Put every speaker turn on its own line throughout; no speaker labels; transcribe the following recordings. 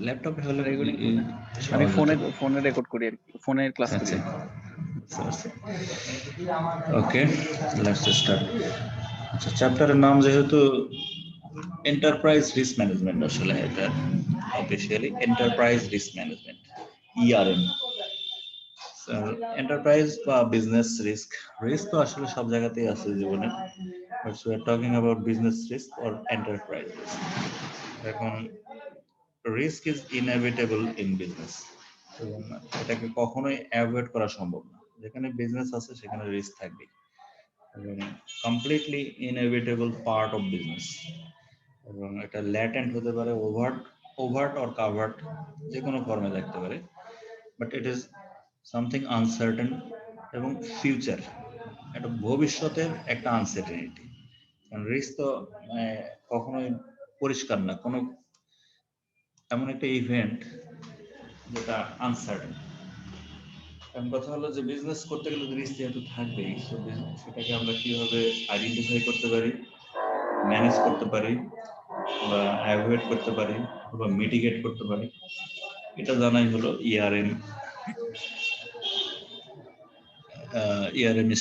ল্যাপটপে হলে
রেকর্ডিং আমি ফোনে রেকর্ড করি আর কি, ফোনের ক্লাস করি।
Okay, let's start. আচ্ছা, চ্যাপ্টারের নাম যেহেতু এন্টারপ্রাইজ রিস্ক ম্যানেজমেন্ট, আসলে এটা officially enterprise risk management, ERM. Enterprise বা বিজনেস রিস্ক, রিস্ক তো আসলে সব জায়গাতেই আছে জীবনে, but we are talking about business risk or enterprise risk. এখন risk is inevitable in business, এবং এটাকে কখনোই অ্যাভয়েড করা সম্ভব না। যেখানে বিজনেস আছে সেখানে রিস্ক থাকবে, এবং completely inevitable part of business. এবং এটা ল্যাটেন্ট হতে পারে, ওভার্ট অর কাভার্ট, যে কোনো ফর্মে থাকতে পারে, but it is something uncertain এবং ফিউচার, এটা ভবিষ্যতের একটা আনসার্টেনিটি। কারণ রিস্ক তো কখনোই পরিষ্কার না, কোনো এমন একটা ইভেন্ট যেটা আনসার্টেন। এখন কথা হলো যে বিজনেস করতে গেলে রিস্ক যেহেতু থাকবেই, সেটাকে আমরা কিভাবে আইডেন্টিফাই করতে পারি, ম্যানেজ করতে পারি, বা অ্যাভয়েড করতে পারি, বা মিটিগেট করতে পারি, এটা জানাই হলো ইআরএম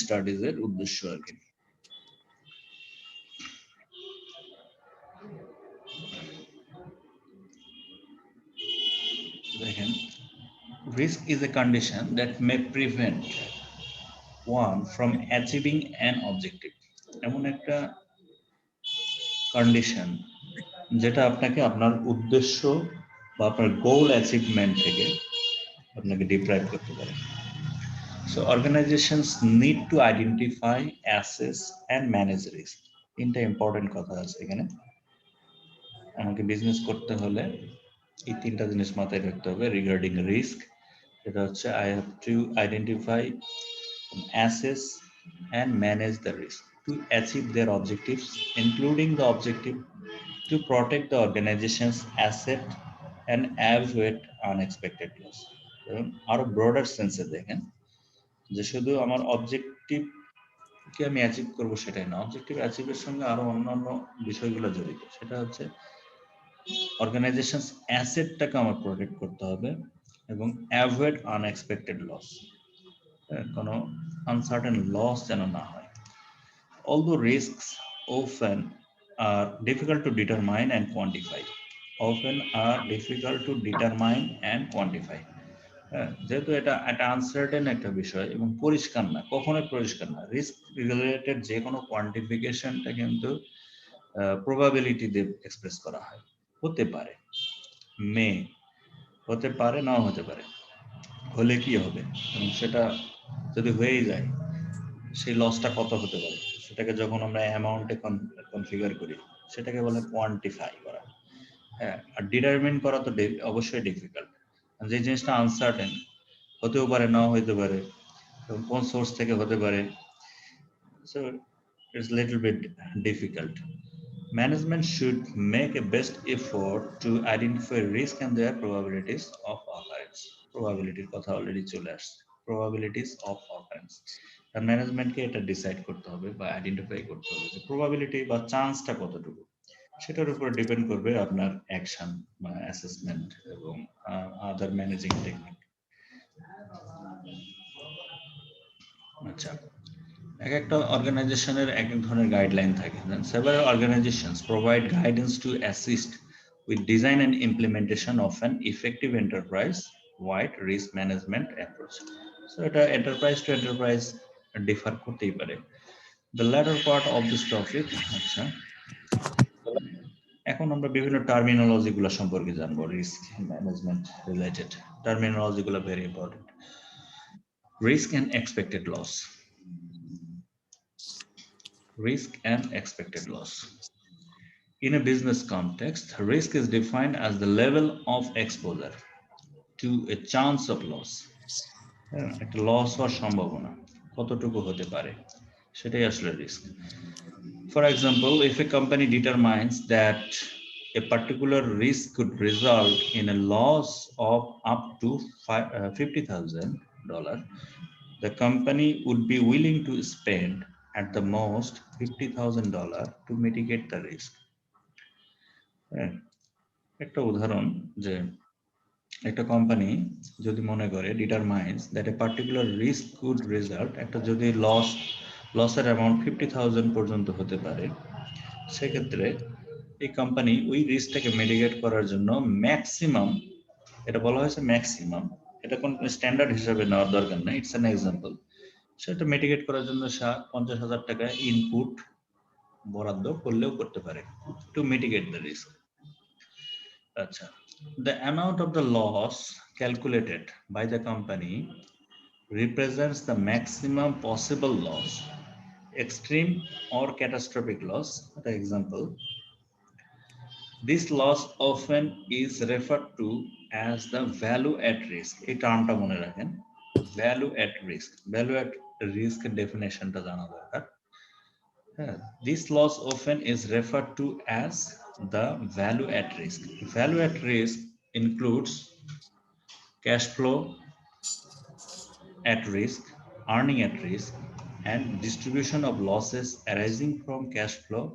স্টাডিজ এর উদ্দেশ্য আর কি। দেখেন, risk is a condition that may prevent one from achieving an objective. এমন একটা কন্ডিশন যেটা আপনাকে আপনার উদ্দেশ্য বা আপনার গোল অ্যাচিভমেন্ট থেকে আপনাকে ডিপ্রাইভ করতে পারে। So organisations need to identify, assess and manage risk. তিনটা ইম্পর্টেন্ট কথা আছে এখানে। আমাকে বিজনেস করতে হলে এই তিনটা জিনিস মাথায় রাখতে হবে রিগার্ডিং রিস্ক। এটা হচ্ছে I have to identify, assess and manage the risk to achieve their objectives, including the objective to protect the organization's asset and avoid unexpected loss. আরো ব্রডার সেন্সে দেখেন যে শুধু আমার অবজেক্টিভ কি আমি অ্যাচিভ করবো সেটাই না, অবজেক্টিভ অ্যাচিভের সঙ্গে আরো অন্যান্য বিষয়গুলো জড়িত। সেটা হচ্ছে অর্গানাইজেশনস অ্যাসেটটাকে আমার প্রোটেক্ট করতে হবে এবং অ্যাভয়েড আনএক্সপেক্টেড লস, কোনো আনসার্টেন লস যেন না হয়। Although risks often are difficult to determine and quantify, যেহেতু এটা একটা আনসার্টেন একটা বিষয় এবং পরিষ্কার না, কখনোই পরিষ্কার না। রিস্ক রিলেটেড যে কোনো কোয়ান্টিফিকেশনটা কিন্তু প্রবাবিলিটি দিয়ে এক্সপ্রেস করা হয়। হতে পারে, হতে পারে, নাও হতে পারে। হলে কি হবে, এবং সেটা যদি হয়েই যায় সেই লসটা কত হতে পারে, সেটাকে যখন আমরা অ্যামাউন্টে কনফিগার করি সেটাকে বলে কোয়ান্টিফাই করা। হ্যাঁ, আর ডিটারমিন করা তো অবশ্যই ডিফিকাল্ট। যে জিনিসটা আনসার্টেন, হতেও পারে, নাও হতে পারে, এবং কোন সোর্স থেকে হতে পারে, so it's little bit difficult. Management should make a best effort to identify risk and their probabilities of occurrence. Probabilityর কথা অলরেডি চলে আসছে, probabilities of occurrence। আর ম্যানেজমেন্টকে এটা ডিসাইড করতে হবে বা আইডেন্টিফাই করতে হবে যে প্রবাবিলিটি বা চান্সটা কতটুকু। সেটার উপর ডিপেন্ড করবে আপনার অ্যাকশন বা অ্যাসেসমেন্ট এবং আদার ম্যানেজিং টেকনিক। আচ্ছা, এক একটা অর্গানাইজেশনের এক এক ধরনের গাইডলাইন থাকে। Several organizations provide guidance to assist with design and implementation of an effective enterprise-wide risk management approach. So এটা enterprise to enterprise differ করতেই পারে। The latter part of this topic, আচ্ছা, এখন আমরা বিভিন্ন টার্মিনোলজি গুলো সম্পর্কে জানবো। রিস্ক ম্যানেজমেন্ট রিলেটেড টার্মিনোলজি গুলো very important. Risk and expected loss. Risk and expected loss. In a business context, risk is defined as the level of exposure to a chance of loss. একটা loss হওয়ার সম্ভাবনা কতটুকু হতে পারে, সেটাই আসলে risk. For example, if a company determines that a particular risk could result in a loss of up to $50,000, the company would be willing to spend at the most $50,000 to mitigate the risk. একটা উদাহরণ যে একটা company যদি মনে করে determines that a particular risk could result, একটা যদি লসের অ্যামাউন্ট 50,000 পর্যন্ত হতে পারে, সেক্ষেত্রে এই কোম্পানি ওই রিস্কটাকে মিটিগেট করার জন্য ম্যাক্সিমাম, এটা বলা হয়েছে ম্যাক্সিমাম, এটা কোন স্ট্যান্ডার্ড হিসাবে নেওয়ার দরকার নেই, ইটস অ্যান এক্সাম্পল, সেটা মিটিগেট করার জন্য 50,000 টাকা ইনপুট বরাদ্দ করলেও করতে পারে টু মিটিগেট দ্য রিস্ক। আচ্ছা, the amount of the loss calculated by the company represents the maximum possible loss, extreme or catastrophic loss. For example, this loss often is referred to as the value at risk. এই টার্মটা মনে রাখেন, value at risk. Value at risk ডেফিনেশনটা জানা দরকার। This loss often is referred to as the value at risk. Value at risk includes cash flow at risk, earning at risk, and distribution of losses arising from cash flow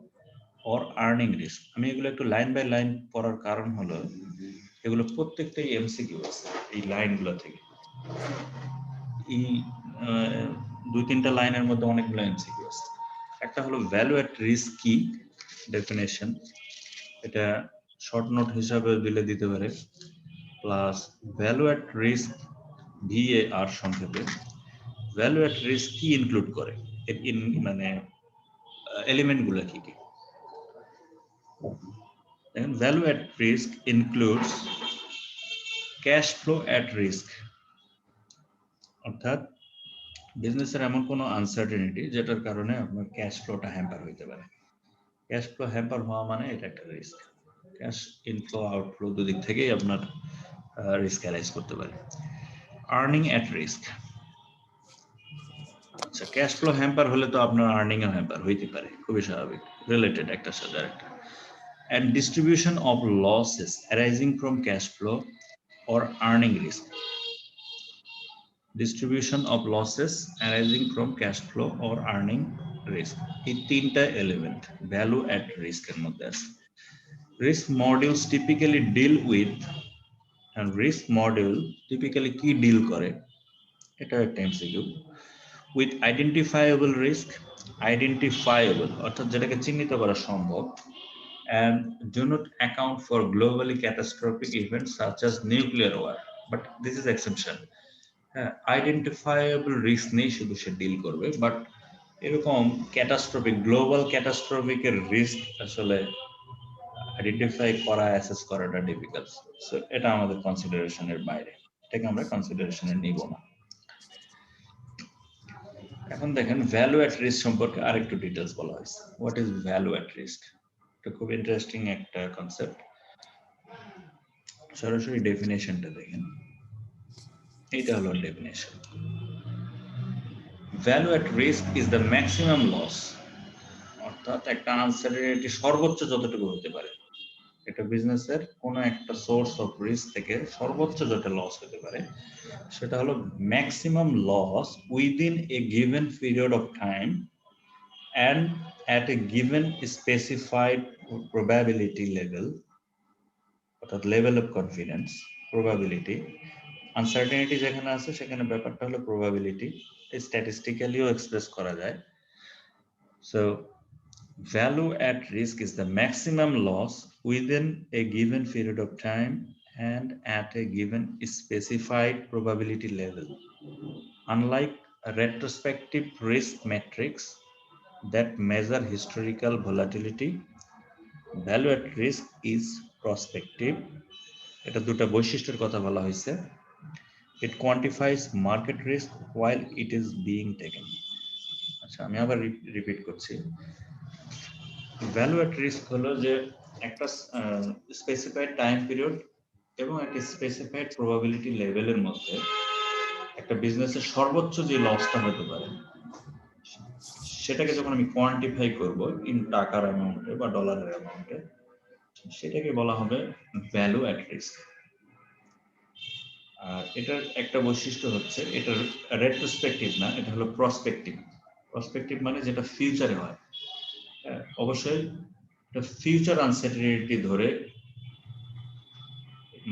or earning risk. আমি এগুলো একটু line by line পড়ার কারণ হলো এগুলো প্রত্যেকটাই MCQ আছে এই লাইনগুলো থেকে। এই 2-3টা লাইনের মধ্যে অনেকগুলো এমসিকিউ আছে। একটা হলো ভ্যালু এট রিস্ক কি ডেফিনেশন, এটা শর্ট নোট হিসাবে দিলে দিতে পারে, plus value at risk VAR সংক্ষেপে। ভ্যালু এট রিস্ক কি ইনক্লুড করে, মানে এলিমেন্ট গুলো কি কি। Value at risk includes cash flow at risk, অর্থাৎ বিজনেসের এমন কোনো আনসার্টেনিটি যেটার কারণে আপনার ক্যাশ ফ্লোটা হ্যাম্পার হইতে পারে। ক্যাশ ফ্লো হ্যাম্পার হওয়া মানে এটা একটা রিস্ক। ক্যাশ ইনফ্লো আউটফ্লো দুদিক থেকেই আপনার রিস্ক অ্যারাইজ করতে পারে। আর্নিং এট রিস্ক, আচ্ছা ক্যাশ ফ্লো হ্যাম্পার হলে তো আপনার আর্নিং এও হ্যাম্পার হইতে পারে, খুবই স্বাভাবিক, রিলেটেড একটার সাথে আরেকটা। And distribution of losses arising from cash flow or earning risk. Distribution of losses arising from cash flow or earning risk. এই তিনটা এলিমেন্ট ভ্যালু এট রিস্ক এর মধ্যে আছে। Risk modules typically deal with, and risk module typically কি deal করে, এটা একটা MCQ. With identifiable risk, identifiable অর্থাৎ যেটাকে চিহ্নিত করা সম্ভব, and do not account for globally catastrophic events such as nuclear war, but this is exception. Identifiable risk নেই শুধু সে ডিল করবে, বাট এরকম ক্যাটাস্ট্রফিক, গ্লোবাল ক্যাটাস্ট্রফিক এর রিস্ক আসলে আইডেন্টিফাই করা, অ্যাসেস করাটা ডিফিকাল্ট। সো এটা আমাদের কনসিডারেশনের বাইরে, এটাকে আমরা কনসিডারেশনে নিব না। এখন দেখেন ভ্যালু এট রিস্ক সম্পর্কে আরেকটু ডিটেলস বলা হয়েছে। What is value at risk? এটা খুব ইন্টারেস্টিং একটা কনসেপ্ট। সরাসরি ডেফিনেশনটা দেখেন, এইটা হলো definition. Value at risk is the maximum loss, অর্থাৎ একটা আনসার্টেনিটি সর্বোচ্চ যতটুকু হতে পারে, এটা বিজনেসের কোনো একটা সোর্স অফ রিস্ক থেকে সর্বোচ্চ যেটা লস হতে পারে সেটা হলো maximum loss within a given period of time and at a given specified probability level, অর্থাৎ level of confidence, probability. Uncertainty যেখানে আছে সেখানে ব্যাপারটা হলো প্রবাবিলিটি, স্ট্যাটিস্টিক্যালিও এক্সপ্রেস করা যায়। So value at risk is the maximum loss within a given period of time and at a given specified probability level. Unlike retrospective risk metrics that measure historical volatility, value at risk is prospective. এটা দুটো বৈশিষ্ট্যের কথা বলা হয়েছে। It quantifies market risk while it is being taken. আচ্ছা আমি আবার repeat করছি। ভ্যালু এট রিস্ক হলো যে একটা স্পেসিফাইড টাইম পিরিয়ড এবং একটা স্পেসিফাইড প্রবাবিলিটি লেভেলের মধ্যে একটা বিজনেসের সর্বোচ্চ যে লসটা হতে পারে সেটাকে যখন আমি কোয়ান্টিফাই করব ইন টাকার অ্যামাউন্টে বা ডলারের অ্যামাউন্টে, সেটাকে বলা হবে ভ্যালু অ্যাট রিস্ক। আর এটার একটা বৈশিষ্ট্য হচ্ছে এটা রেট্রোস্পেক্টিভ না, এটা হলো প্রসপেক্টিভ। প্রসপেক্টিভ মানে যেটা ফিউচারে হয়। অবশ্যই এটা ফিউচার আনসার্টেনিটি ধরে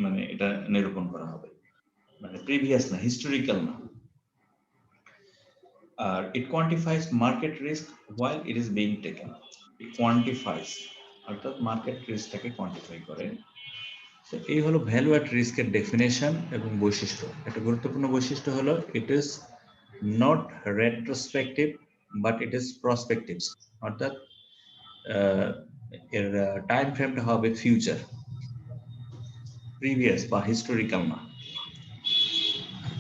মানে এটা নিরূপণ করা হবে, মানে প্রিভিয়াস না, হিস্টোরিক্যাল না। আর it quantifies market risk while it is being taken. It quantifies, অর্থাৎ মার্কেট রিস্কটাকে কোয়ান্টিফাই করে। So, এই হলো ভ্যালু অ্যাট রিস্কের ডেফিনেশন এবং বৈশিষ্ট্য। একটা গুরুত্বপূর্ণ বৈশিষ্ট্য হলো it is not retrospective but it is prospective, অর্থাৎ এর টাইম ফ্রেমটা হবে ফিউচার, প্রিভিয়াস বা হিস্টোরিক্যাল না।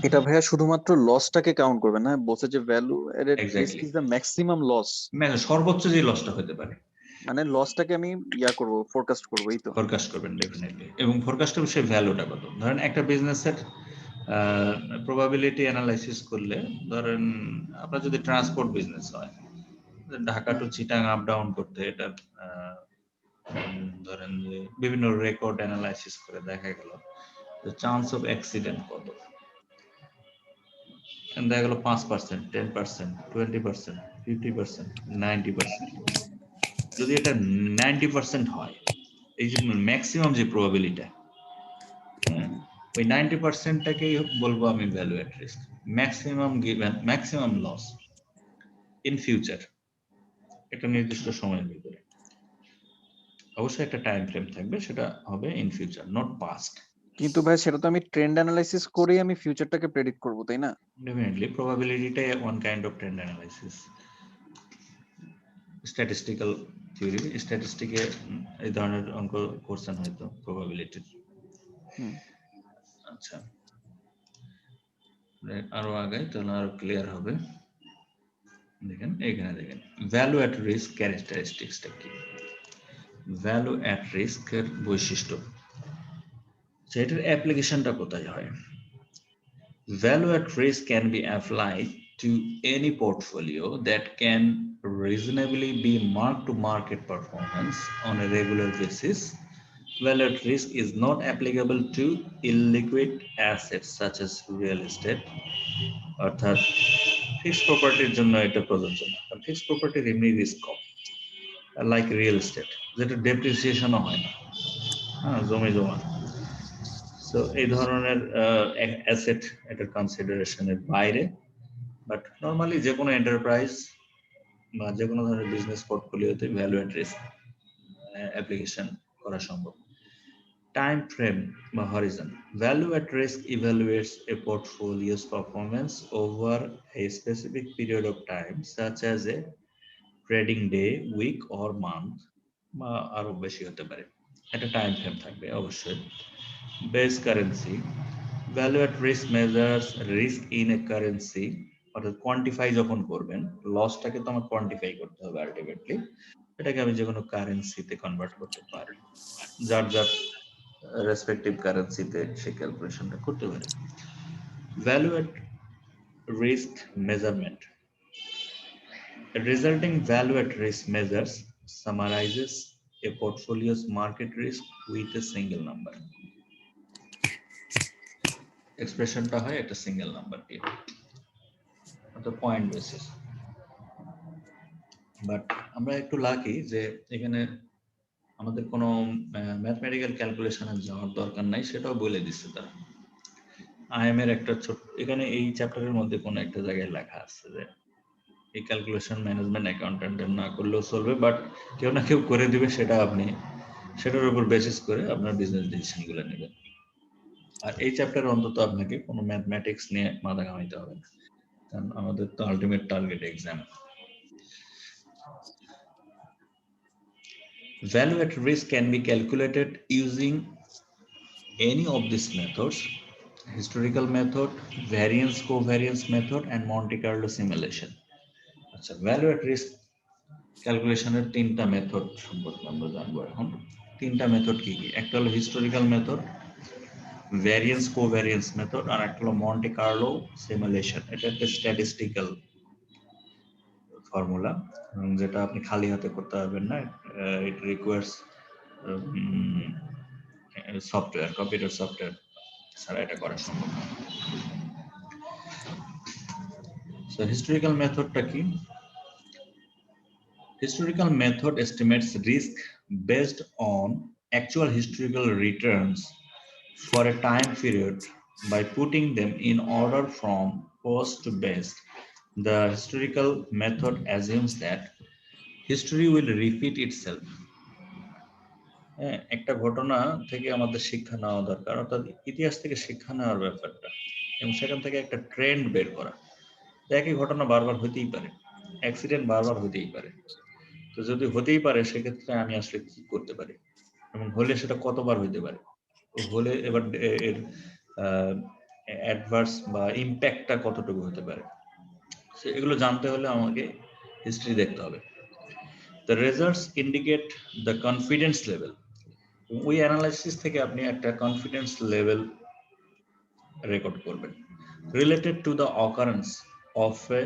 এটা ভাইয়া শুধুমাত্র লসটাকে কাউন্ট করবে না, বলছে যে ভ্যালু এর risk
exactly,
is the maximum loss,
মানে সর্বোচ্চ যে লসটা হতে পারে,
মানে লসটাকে আমি করব, ফোরকাস্ট করব, এই তো
ফোরকাস্ট করবেন ডেফিনেটলি। এবং ফোরকাস্টের সেই ভ্যালুটা কত, ধরেন একটা বিজনেসের প্রবাবিলিটি অ্যানালাইসিস করলে, ধরেন আপনার যদি ট্রান্সপোর্ট বিজনেস হয়, Dhaka to Chittagong up down করতে, এটা ধরেন যে বিভিন্ন রেকর্ড অ্যানালাইসিস করে দেখা গেল চান্স অফ অ্যাক্সিডেন্ট কত, দেখা গেল 5%, 10%, 20%, 50%, 90%। যদি এটা 90% হয়, এই যে ম্যাক্সিমাম যে প্রবাবিলিটি, ওই 90%টাকেই বলবো আমি value at risk. Maximum given, maximum loss in future, একটা নির্দিষ্ট সময়ের ভিতরে। অবশ্যই একটা টাইম ফ্রেম থাকবে, সেটা হবে ইন ফিউচার, নট পাস্ট।
কিন্তু ভাই সেটা তো আমি ট্রেন্ড অ্যানালাইসিস করেই আমি ফিউচারটাকে প্রেডিক্ট করব, তাই না?
ডেফিনেটলি প্রবাবিলিটিটা one kind of trend analysis, statistical theory. স্ট্যাটিস্টিকে এই ধরনের অঙ্ক করছেন হয়তো প্রবাবিলিটির। আচ্ছা, আরো আগে তাহলে আরো ক্লিয়ার হবে। দেখেন এখানে দেখেন ভ্যালু অ্যাট রিস্ক ক্যারেক্টারিস্টিক্সটা কি, ভ্যালু অ্যাট রিস্কের বৈশিষ্ট্য, সেটার অ্যাপ্লিকেশনটা কোথায় হয়। Value at risk can be applied to any portfolio that can reasonably be marked to market performance on a regular basis. Value at risk is not applicable to illiquid assets such as real estate. অর্থাৎ fixed প্রপার্টির জন্য এটা প্রযোজ্য না, কারণ fixed প্রপার্টির এমনি risk কম, like real estate যেটা ডেপ্রিসিয়েশনও হয় না, হ্যাঁ, জমি জমা। সো এই ধরনের অ্যাসেট এটার কনসিডারেশনের বাইরে, বাট নর্মালি যে কোনো এন্টারপ্রাইজ বা যে কোনো ধরনের বিজনেস পোর্টফোলিওতে ভ্যালু অ্যাট রিস্ক অ্যাপ্লিকেশন করা সম্ভব। টাইম ফ্রেম বা horizon, value at risk evaluates a portfolio's performance over a specific period of time such as a trading day, week or month, বা আরো বেশি হতে পারে। একটা টাইম ফ্রেম থাকবে অবশ্যই। Base currency, value at risk measures risk in a currency, অর্থাৎ quantify যখন করবেন লসটাকে তো আমার কোয়ান্টিফাই করতে হবে আলটিমেটলি, এটাকে আমি যে কোনো কারেন্সিতে কনভার্ট করতে পারি, যার যার রেসপেক্টিভ কারেন্সিতে সেই ক্যালকুলেশনটা করতে পারি। Value at risk measurement, a resulting value at risk measures summarizes a portfolio's market risk with a single number. এক্সপ্রেশনটা হয় একটা সিঙ্গেল নাম্বার দিয়ে, অর্থাৎ পয়েন্ট বেসিস। বাট আমরা একটু লাকি যে এখানে আমাদের কোনো ম্যাথমেটিক্যাল ক্যালকুলেশনে যাওয়ার দরকার নাই, সেটাও বলে দিচ্ছে তারা। আইএম এর একটা ছোট, এখানে এই চ্যাপ্টারের মধ্যে কোনো একটা জায়গায় লেখা আছে যে এই ক্যালকুলেশন ম্যানেজমেন্ট অ্যাকাউন্টেন্টের না করলেও চলবে, বাট কেউ না কেউ করে দিবে, সেটা আপনি সেটার উপর বেসিস করে আপনার বিজনেস ডিসিশনগুলো নেবেন। আর এই চ্যাপ্টারে অন্তত আপনাকে কোনো ম্যাথমেটিক্স নিয়ে মাথা ঘামাইতে হবে না, কারণ আমাদের তো ultimate target exam. Value at risk can be calculated using any of these methods: historical method, variance covariance method, and Monte Carlo simulation. আচ্ছা, value at risk ক্যালকুলেশনের তিনটা মেথড সম্পর্কে আমরা জানবো এখন। তিনটা মেথড কি কি? একটা হলো হিস্টোরিক্যাল মেথড, ভ্যারিয়েন্স কোভ্যারিয়েন্স মেথড, আর একটা হলো মন্টে কার্লো সিমুলেশন। এটা একটা স্ট্যাটিস্টিক্যাল ফর্মুলা, যেটা আপনি খালি হাতে করতে পারবেন না, it requires software, computer software ছাড়া এটা করা সম্ভব না। সো হিস্টোরিক্যাল মেথডটা কি? Historical method estimates risk based on actual historical returns for a time period by putting them in order from worst to best. The historical method assumes that history will repeat itself. হ্যাঁ, একটা ঘটনা থেকে আমাদের শিক্ষা নেওয়া দরকার, অর্থাৎ ইতিহাস থেকে শিক্ষা নেওয়ার ব্যাপারটা এবং সেখান থেকে একটা ট্রেন্ড বের করা। একই ঘটনা বারবার হতেই পারে, অ্যাক্সিডেন্ট বারবার হতেই পারে। তো যদি হতেই পারে সেক্ষেত্রে আমি আসলে কি করতে পারি এবং হলে সেটা কতবার হইতে পারে, হলে এবার এর অ্যাডভার্স বা ইম্প্যাক্টটা কতটুকু হতে পারে, এগুলো জানতে হলে আমাকে হিস্ট্রি দেখতে হবে। The results indicate the confidence level. ওই অ্যানালাইসিস থেকে আপনি একটা কনফিডেন্স লেভেল রেকর্ড করবেন related to the occurrence of a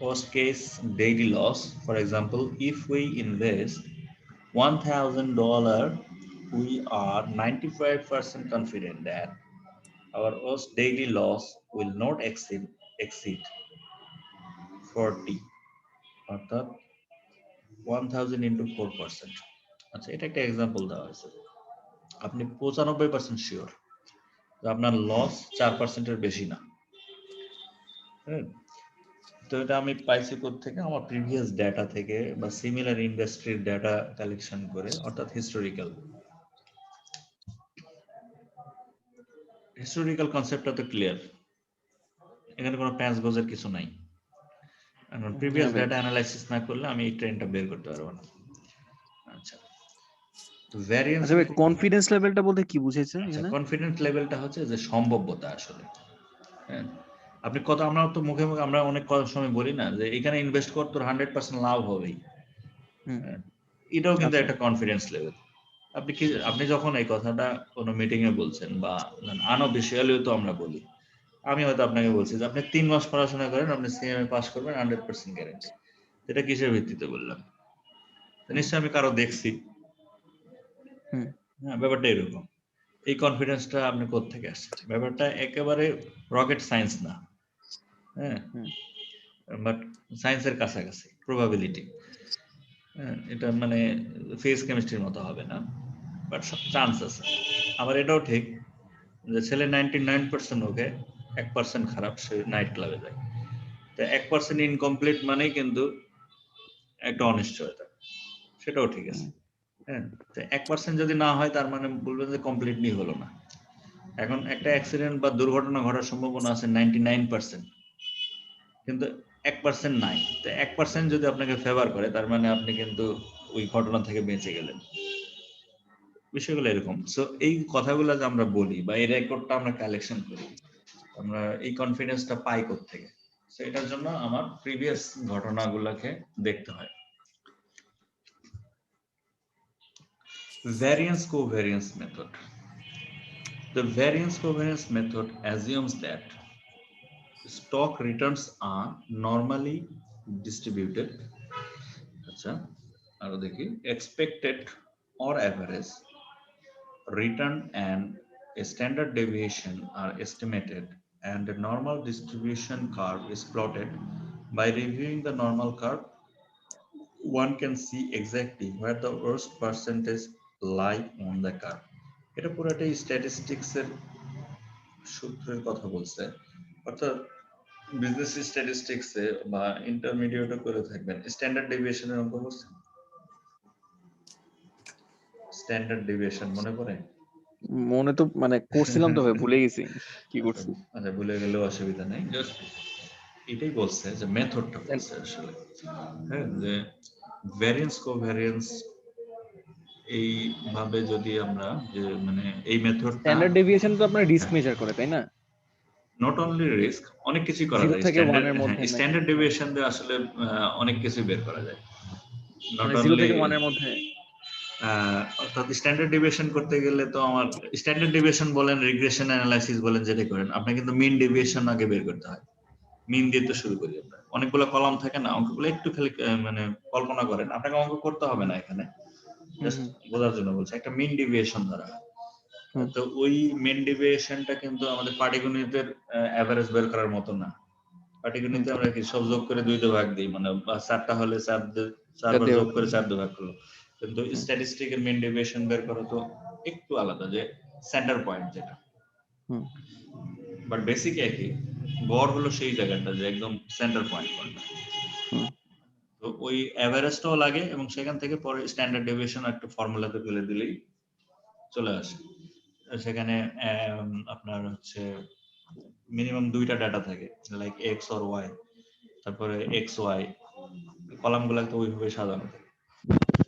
worst case daily loss. For example, if we invest $1,000, we are 95% confident that our worst daily loss will not exceed 40, অর্থাৎ 1000 into 4%. আচ্ছা, এটা একটা example দেওয়া হয়েছে। আপনি 95% sure যে আপনার লস 4%-এর বেশি না। তো এটা আমি পাইছি থেকে আমার প্রিভিয়াস ডেটা থেকে বা সিমিলার ইন্ডাস্ট্রির ডেটা কালেকশন করে, অর্থাৎ হিস্টোরিক্যাল কনসেপ্টটা তো ক্লিয়ার, এখানে কোনো প্যাঁচ গোজের কিছু নাই। প্রিভিয়াস ডেটা অ্যানালাইসিস না করলে আমি এই ট্রেন্ডটা বের করতে পারবো না। আচ্ছা, তো ভ্যারিয়েন্স
কনফিডেন্স লেভেলটা বলতে কি বুঝাইছেন এখানে?
কনফিডেন্স লেভেলটা হচ্ছে যে সম্ভাব্যতা আসলে। হ্যাঁ, আপনি কত, আমরা তো মুখে মুখে আমরা অনেক সময় বলি না যে এখানে ইনভেস্ট কর, তোর 100% লাভ হবেই। এটাও কিন্তু একটা কনফিডেন্স লেভেল। আপনি যখন এই কথাটা কোনো মিটিং এ বলছেন বা আনঅফিশিয়ালিও তো আমরা বলি, আমি হয়তো আপনাকে বলছি যে আপনি 3 মাস পড়াশোনা করেন, আপনি সিএমএ পাস করবেন 100% গ্যারান্টি। এটা কিসের ভিত্তিতে বললাম? নিশ্চয়ই আমি কারো দেখছি। হ্যাঁ, ব্যাপারটা এরকম। এই কনফিডেন্সটা আপনি কোত্থেকে আসছে? ব্যাপারটা একেবারে রকেট সায়েন্স না, হ্যাঁ, বাট সায়েন্সের কাছাকাছি, প্রবাবিলিটি। এটা মানে ফেজ কেমিস্ট্রির মতো হবে না, বাট চান্স আছে। আবার এটাও ঠিক যে ছেলে 99% ওকে, 1% খারাপ, সে নাইট ক্লাবে যায়। তো 1% ইনকমপ্লিট মানেই কিন্তু একটা অনিশ্চয়তা, সেটাও ঠিক আছে। হ্যাঁ, তো 1% যদি না হয় তার মানে বলবেন যে কমপ্লিটলি হলো না। এখন একটা অ্যাক্সিডেন্ট বা দুর্ঘটনা ঘটার সম্ভাবনা আছে 99%, কিন্তু 1% নাই। তো 1% যদি আপনাকে ফেভার করে তার মানে আপনি কিন্তু ওই ঘটনা থেকে বেঁচে গেলেন। বিষয়গুলো এরকম। সো এই কথাগুলো যে আমরা বলি বা এই রেকর্ডটা আমরা কালেকশন করি, আমরা এই কনফিডেন্সটা পাই কোত্থেকে? সো এটার জন্য আমার প্রিভিয়াস ঘটনাগুলোকে দেখতে হয়। Variance covariance method. The variance covariance method assumes that stock returns are normally distributed. আচ্ছা, আরো দেখি, expected or average return and a standard deviation are estimated, and a normal distribution curve is plotted. By reviewing the normal curve, one can see exactly where the worst percentage lie on the curve. এটা পুরোটাই statistics এর সূত্রের কথা বলছে, অর্থাৎ business statistics এ বা ইন্টারমিডিয়েটও করে থাকবেন। স্ট্যান্ডার্ড ডেভিয়েশনের অঙ্ক করছেন? স্ট্যান্ডার্ড ডেভিয়েশন মনে পড়ে?
মনে তো মানে করছিলাম তো ভাই, ভুলে গেছি কি করছি।
আচ্ছা, ভুলে গেলেও অসুবিধা নেই, জাস্ট এটাই বলছে যে মেথডটা বলছে আসলে। হ্যাঁ, যে ভ্যারিয়েন্স কোভ্যারিয়েন্স এইভাবে যদি আমরা যে মানে এই মেথডটা,
স্ট্যান্ডার্ড ডেভিয়েশন তো আপনার রিস্ক মেজার করে, তাই না?
নট অনলি রিস্ক, অনেক কিছুই করা
0
যায়।
থেকে 1 এর মধ্যে
স্ট্যান্ডার্ড ডেভিয়েশন দিয়ে আসলে অনেক কিছুই বের করা যায়। নট
মানে 0
অনলি
থেকে 1 এর মধ্যে।
অর্থাৎ স্ট্যান্ডার্ড ডেভিয়েশন করতে গেলে তো আমার স্ট্যান্ডার্ড ডেভিয়েশন বলেন, রিগ্রেশন অ্যানালাইসিস বলেন, যেটা করেন আপনার কিন্তু মিন ডেভিয়েশন আগে বের করতে হয়। মিন দিয়ে তো শুরু করি আমরা। অনেকগুলো কলাম থাকে না, অঙ্কগুলো একটু খালি মানে কল্পনা করেন, আপনাকে অঙ্ক করতে হবে না এখানে, জাস্ট বোঝার জন্য বলছি। একটা মিন ডেভিয়েশন ধরা হয়, তো ওই মিন ডেভিয়েশনটা কিন্তু আমাদের পাটিগণিতের এভারেজ বের করার মতো না। পাটিগণিতে আমরা কি সব যোগ করে 2 ভাগ দিই, মানে 4টা হলে 4 বার যোগ করে 4 ভাগ করলো। কিন্তু স্ট্যাটিস্টিকের মিন ডেভিয়েশন বের করা তো একটু আলাদা, যে সেন্টার পয়েন্ট যেটা
হুম
বাট বেসিক একই, গড় হলো সেই জায়গাটা যে একদম সেন্টার পয়েন্ট কোনটা।
হুম
তো ওই অ্যাভারেজটাও লাগে এবং সেখান থেকে পরে স্ট্যান্ডার্ড ডেভিয়েশন একটা ফর্মুলাতে ফেলে দিলেই চলে আসে। সেখানে আপনার হচ্ছে মিনিমাম দুইটা ডাটা থাকে, লাইক এক্স অর ওয়াই, তারপরে এক্স ওয়াই কলামগুলো তো ওইভাবে সাজানো থাকে।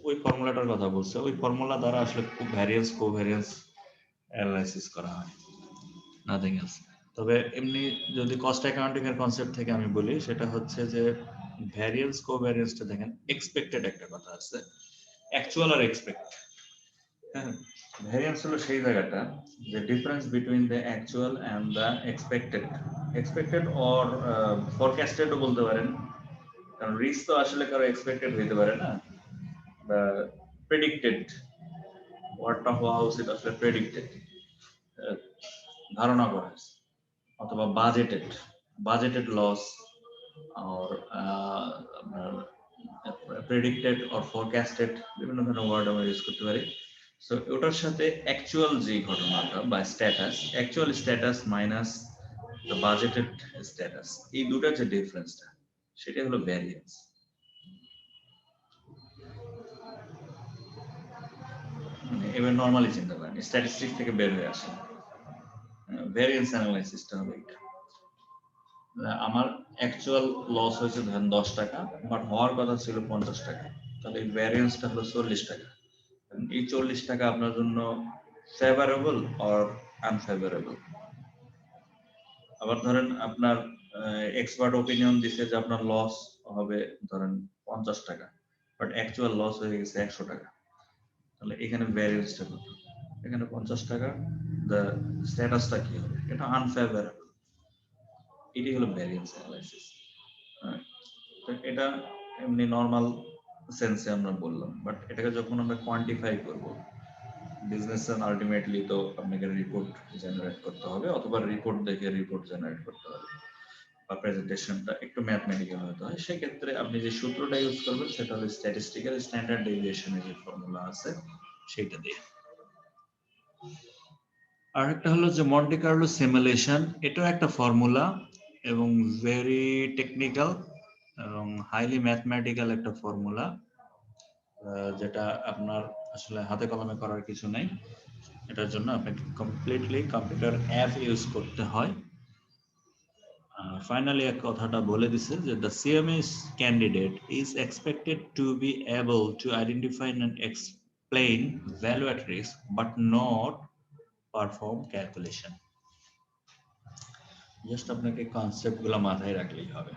ওই ফর্মুলাটার কথা বলছে, ওই ফর্মুলা দ্বারা আসলে ভ্যারিয়েন্স কোভ্যারিয়েন্স অ্যানালাইসিস করা হয়, নাথিং এলস। তবে এমনি যদি কস্ট অ্যাকাউন্টিং এর কনসেপ্ট থেকে আমি বলি, সেটা হচ্ছে যে ভ্যারিয়েন্স কোভ্যারিয়েন্সটা দেখেন এক্সপেক্টেড একটা কথা আছে, অ্যাকচুয়াল আর এক্সপেক্ট। হ্যাঁ, ভ্যারিয়েন্স হলো সেই জায়গাটা যে difference between the actual and the expected, expected or ফরকাস্টেডও বলতে পারেন, কারণ রিস্ক তো আসলে কারো এক্সপেক্টেড হইতে পারে না, বা প্রেডিক্টেড, ওয়ার্ডটা হওয়া উচিত আসলে প্রেডিক্টেড, ধারণা করা হয়েছে, অথবা বাজেটেড, বাজেটেড লস, or আপনার প্রেডিক্টেড অর ফরকাস্টেড, বিভিন্ন ধরনের ওয়ার্ড আমরা ইউজ করতে পারি। সো ওটার সাথে অ্যাকচুয়াল যে ঘটনাটা বা status, actual status minus the budgeted status, এই দুটার যে ডিফারেন্সটা সেটা হলো ভ্যারিয়েন্স। এবার নর্মালি চিন্তা করেন, স্ট্যাটিস্টিক্স থেকে বের হয়ে আসে, ভ্যারিয়েন্স অ্যানালাইসিসটা হবে এটা। আমার অ্যাকচুয়াল লস হয়েছে ধরেন 10 টাকা, বাট হওয়ার কথা ছিল 50 টাকা, তাহলে এই ভ্যারিয়েন্সটা হলো 40 টাকা। এই 40 টাকা আপনার জন্য ফেভারেবল অর আনফেভারেবল। আবার ধরেন আপনার এক্সপার্ট ওপিনিয়ন দিছে যে আপনার লস হবে ধরেন 50 টাকা, বাট অ্যাকচুয়াল লস হয়ে গেছে 100 টাকা, তাহলে এখানে ভ্যারিয়েন্সটা কত? এখানে 50 টাকা, দ্য স্ট্যাটাসটা কি হবে? এটা আনফেভারেবল। এটি হলো ভ্যারিয়েন্স অ্যানালাইসিস। তো এটা এমনি নর্মাল সেন্সে আমরা বললাম, বাট এটাকে যখন আমরা কোয়ান্টিফাই করব, বিজনেস আলটিমেটলি তো আপনাকে রিপোর্ট জেনারেট করতে হবে, অথবা রিপোর্ট দেখে রিপোর্ট জেনারেট করতে হবে, বা প্রেজেন্টেশনটা একটু ম্যাথমেটিক্যাল হতে হয়। সেক্ষেত্রে আপনি যে সূত্রটা ইউজ করবেন সেটা হলো স্ট্যাটিস্টিক্যাল স্ট্যান্ডার্ড ডেভিয়েশনের যে ফর্মুলা আছে সেটা দিয়ে। আরেকটা হলো যে মন্টি কার্লো সিমুলেশন, এটাও একটা ফর্মুলা এবং ভেরি টেকনিক্যাল এবং হাইলি ম্যাথমেটিক্যাল একটা ফর্মুলা, যেটা আপনার আসলে হাতে কলমে করার কিছু নেই। এটার জন্য আপনাকে কমপ্লিটলি কম্পিউটার অ্যাপ ইউজ করতে হয়। ফাইনালি এক কথাটা বলে দিছে যে the CMS candidate is expected to be able to identify and explain value at risk but not perform calculation. Just আপনাকে কনসেপ্ট গুলো মাথায় রাখলেই হবে,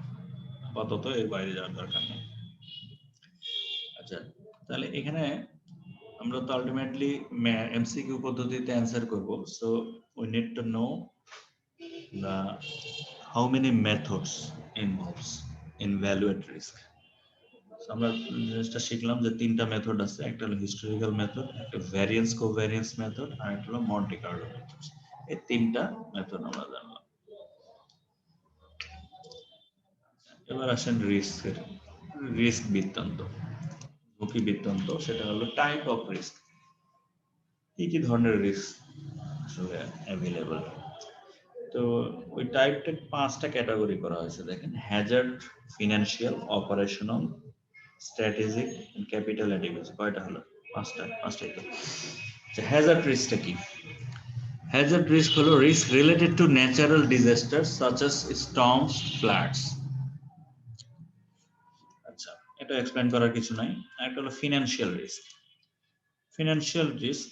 আপাতত এর বাইরে যাওয়ার দরকার নেই। আচ্ছা, তাহলে এখানে আমরা তো আলটিমেটলি এমসিকিউ পদ্ধতিতে অ্যান্সার করব। So we need to know the how many methods involves in value at risk. So আমরা জিনিসটা শিখলাম যে তিনটা মেথড আছে, একটা হলো হিস্টোরিক্যাল মেথড, একটা ভ্যারিয়েন্স কোভ্যারিয়েন্স মেথড, আর একটা হলো মন্টি কার্লো মেথড। এই তিনটা মেথড আমরা জানলাম। এবার আসেন রিস্ক বৃত্তান্ত, ঝুঁকি বৃত্তান্ত। সেটা হলো টাইপ অফ রিস্ক, কি কি ধরনের রিস্ক আসলে অ্যাভেলেবল। তো ওই টাইপটা 5টা ক্যাটাগরি করা হয়েছে দেখেন, Hazard, financial, operational, strategic, capital adequacy. কয়টা হলো? পাঁচটাই তো। হ্যাজার্ড রিস্কটা কি? হ্যাজার্ড রিস্ক হলো risk related to natural disaster such as storms, floods. আচ্ছা, এটা এক্সপ্লেইন করার কিছু নাই। একটা হলো ফিনান্সিয়াল রিস্ক। ফিনান্সিয়াল রিস্ক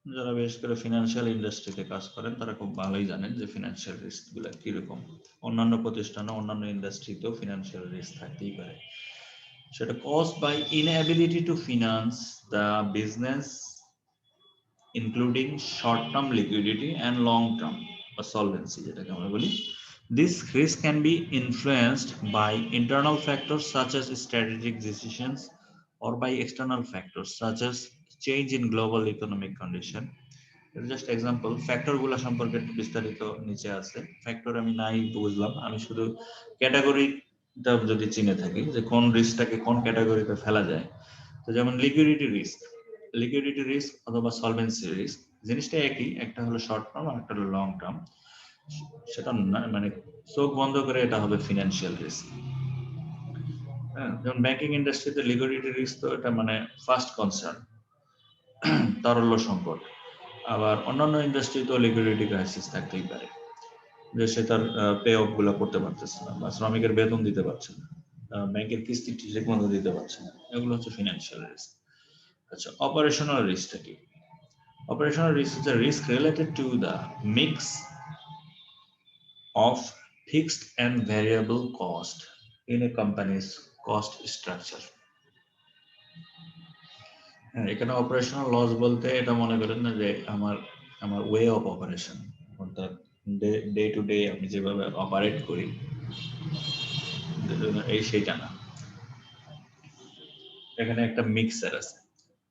যারা বিশেষ করে ফিনান্সিয়াল ইন্ডাস্ট্রিতে কাজ করেন তারা খুব ভালোই জানেন যে ফিনান্সিয়াল রিস্ক গুলো কিরকম। অন্যান্য প্রতিষ্ঠানে, অন্যান্য ইন্ডাস্ট্রিতেও ফিনান্সিয়াল রিস্ক থাকতেই পারে। সেটা caused by inability to finance the business, including short-term liquidity and long-term or solvency, যেটাকে আমরা বলি। This risk can be influenced by internal factors such as strategic decisions or by external factors such as change in global economic condition. Just example, factor গুলা সম্পর্কে বিস্তারিত নিচে আছে। Factor আমি নাই বুঝলাম, আমি শুধু ক্যাটাগরিটা যদি চিনে থাকি যে কোন রিস্কটাকে কোন ক্যাটাগরিতে ফেলা যায়। তো যেমন লিকুইডিটি রিস্ক অথবা সলভেন্সি রিস্ক, জিনিসটা একই, একটা হলো শর্ট টার্ম আর একটা হলো লং টার্ম। সেটা না মানে চোখ বন্ধ করে এটা হবে ফিনান্সিয়াল রিস্ক। হ্যাঁ, যেমন ব্যাংকিং ইন্ডাস্ট্রিতে লিকুইডিটি রিস্ক তো এটা মানে ফার্স্ট কনসার্ন, তারল্য সংকট। আবার অন্যান্য ইন্ডাস্ট্রিতেও লিকুইডিটি ক্রাইসিস থাকতেই পারে, যে সে তার পে অফ গুলো করতে পারতেছে না বা শ্রমিকের বেতন দিতে পারছে না, ব্যাংকের কিস্তি ঠিক মতো দিতে পারছে না, এগুলো হচ্ছে ফিনান্সিয়াল রিস্ক। আচ্ছা, অপারেশনাল রিস্কটা কি? Operational risk is a risk related to the mix of fixed and variable cost in a company's cost structure. হ্যাঁ, এখানে অপারেশনাল লস বলতে এটা মনে করেন না যে আমার আমার ওয়ে অফ অপারেশন, অর্থাৎ ডে টু ডে আমি যেভাবে অপারেট করি এই সেইটা না। এখানে একটা মিক্সার আছে।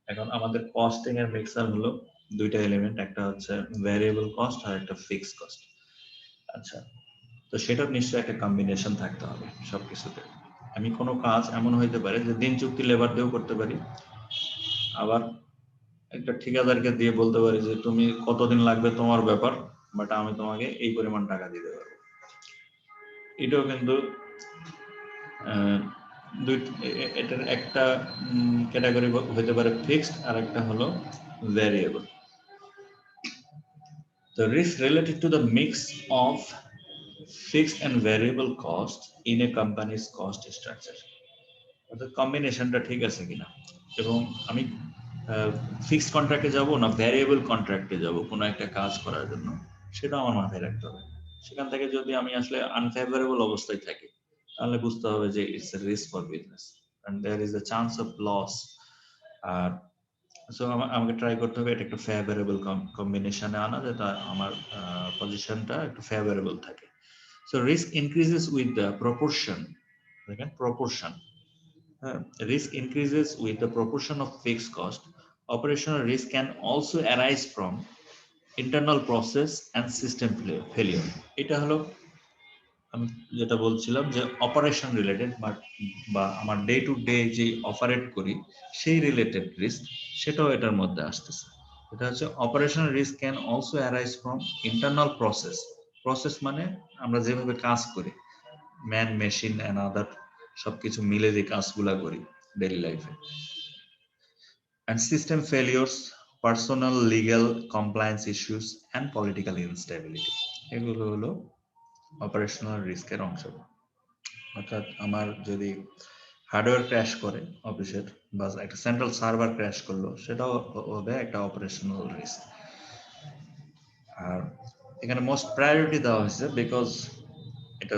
এখন আমাদের কস্টিং এর মিক্সার হলো দুইটা এলিমেন্ট, একটা হচ্ছে ভ্যারিয়েবল কস্ট আর একটা ফিক্সড কস্ট। আচ্ছা, তো সেটার নিশ্চয়ই একটা কম্বিনেশন থাকতে হবে সবকিছুতে। আমি কোনো কাজ এমন হইতে পারে যে দিন চুক্তি লেবার দিয়েও করতে পারি, আবার একটা ঠিকাদারকে দিয়ে বলতে পারি যে তুমি কতদিন লাগবে তোমার ব্যাপার, বাট আমি তোমাকে এই পরিমাণ টাকা দিতে পারবো। এটাও কিন্তু এটার একটা ক্যাটাগরি হতে পারে ফিক্সড, আর একটা হলো variable. The risk related to the mix of fixed and variable cost in a company's cost structure. অর্থাৎ কম্বিনেশনটা ঠিক আছে কিনা, এবং আমি ফিক্সড কন্ট্রাক্টে যাব না ভ্যারিয়েবল কন্ট্রাক্টে যাব কোনো একটা কাজ করার জন্য, সেটা আমার মাথায় রাখতে হবে। সেখান থেকে যদি আমি আসলে আনফেভারেবল অবস্থায় থাকি, তাহলে বুঝতে হবে যে it's a risk for business and there is a chance of loss. আর সো আমাকে ট্রাই করতে হবে এটা একটা ফেভারেবল কম্বিনেশনে আনা, যেটা আমার পজিশনটা একটু ফেভারেবল থাকে। So risk increases with the proportion, দেখেন proportion, risk increases with the proportion of fixed cost. Operational risk can also arise from internal process and system failure. এটা হলো আমি যেটা বলছিলাম যে অপারেশন রিলেটেড বা আমার ডে টু ডে যে অপারেট করি সেই রিলেটেড রিস্ক, সেটাও এটার মধ্যে আসতেছে। এটা হচ্ছে operational risk can also arise from internal process. Process মানে আমরা যেভাবে কাজ করি, ম্যান মেশিন অ্যান্ড আদার সবকিছু মিলে যে কাজগুলা করি ডেইলি লাইফে, and system failures, personal legal compliance issues and political instability, এগুলো হলো অপারেশনাল রিস্কের অংশ। অর্থাৎ আমার যদি হার্ডওয়্যার ক্র্যাশ করে অফিসের, বা একটা সেন্ট্রাল সার্ভার ক্র্যাশ করলো, সেটাও হবে একটা অপারেশনাল রিস্ক। আর এখানে মোস্ট প্রায়োরিটি দেওয়া হয়েছে বিকজ এটা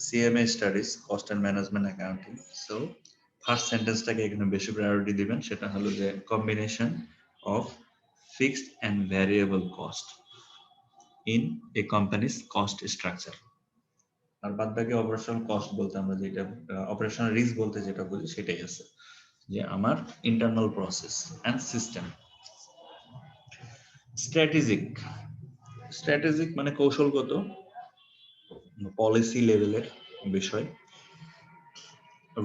CMA studies, cost and management accounting. So first সেন্টেন্সটাকে এখানে বেশি প্রায়োরিটি দিবেন, সেটা হলো যে combination of fixed and variable cost in a company's cost structure. আর বাদ বাকি অপারেশনাল কস্ট বলতে আমরা যেটা অপারেশনাল রিস্ক বলতে যেটা বলি সেটাই আছে, যে আমার internal process and system. Strategic, strategic মানে কৌশলগত, পলিসি লেভেলের বিষয়।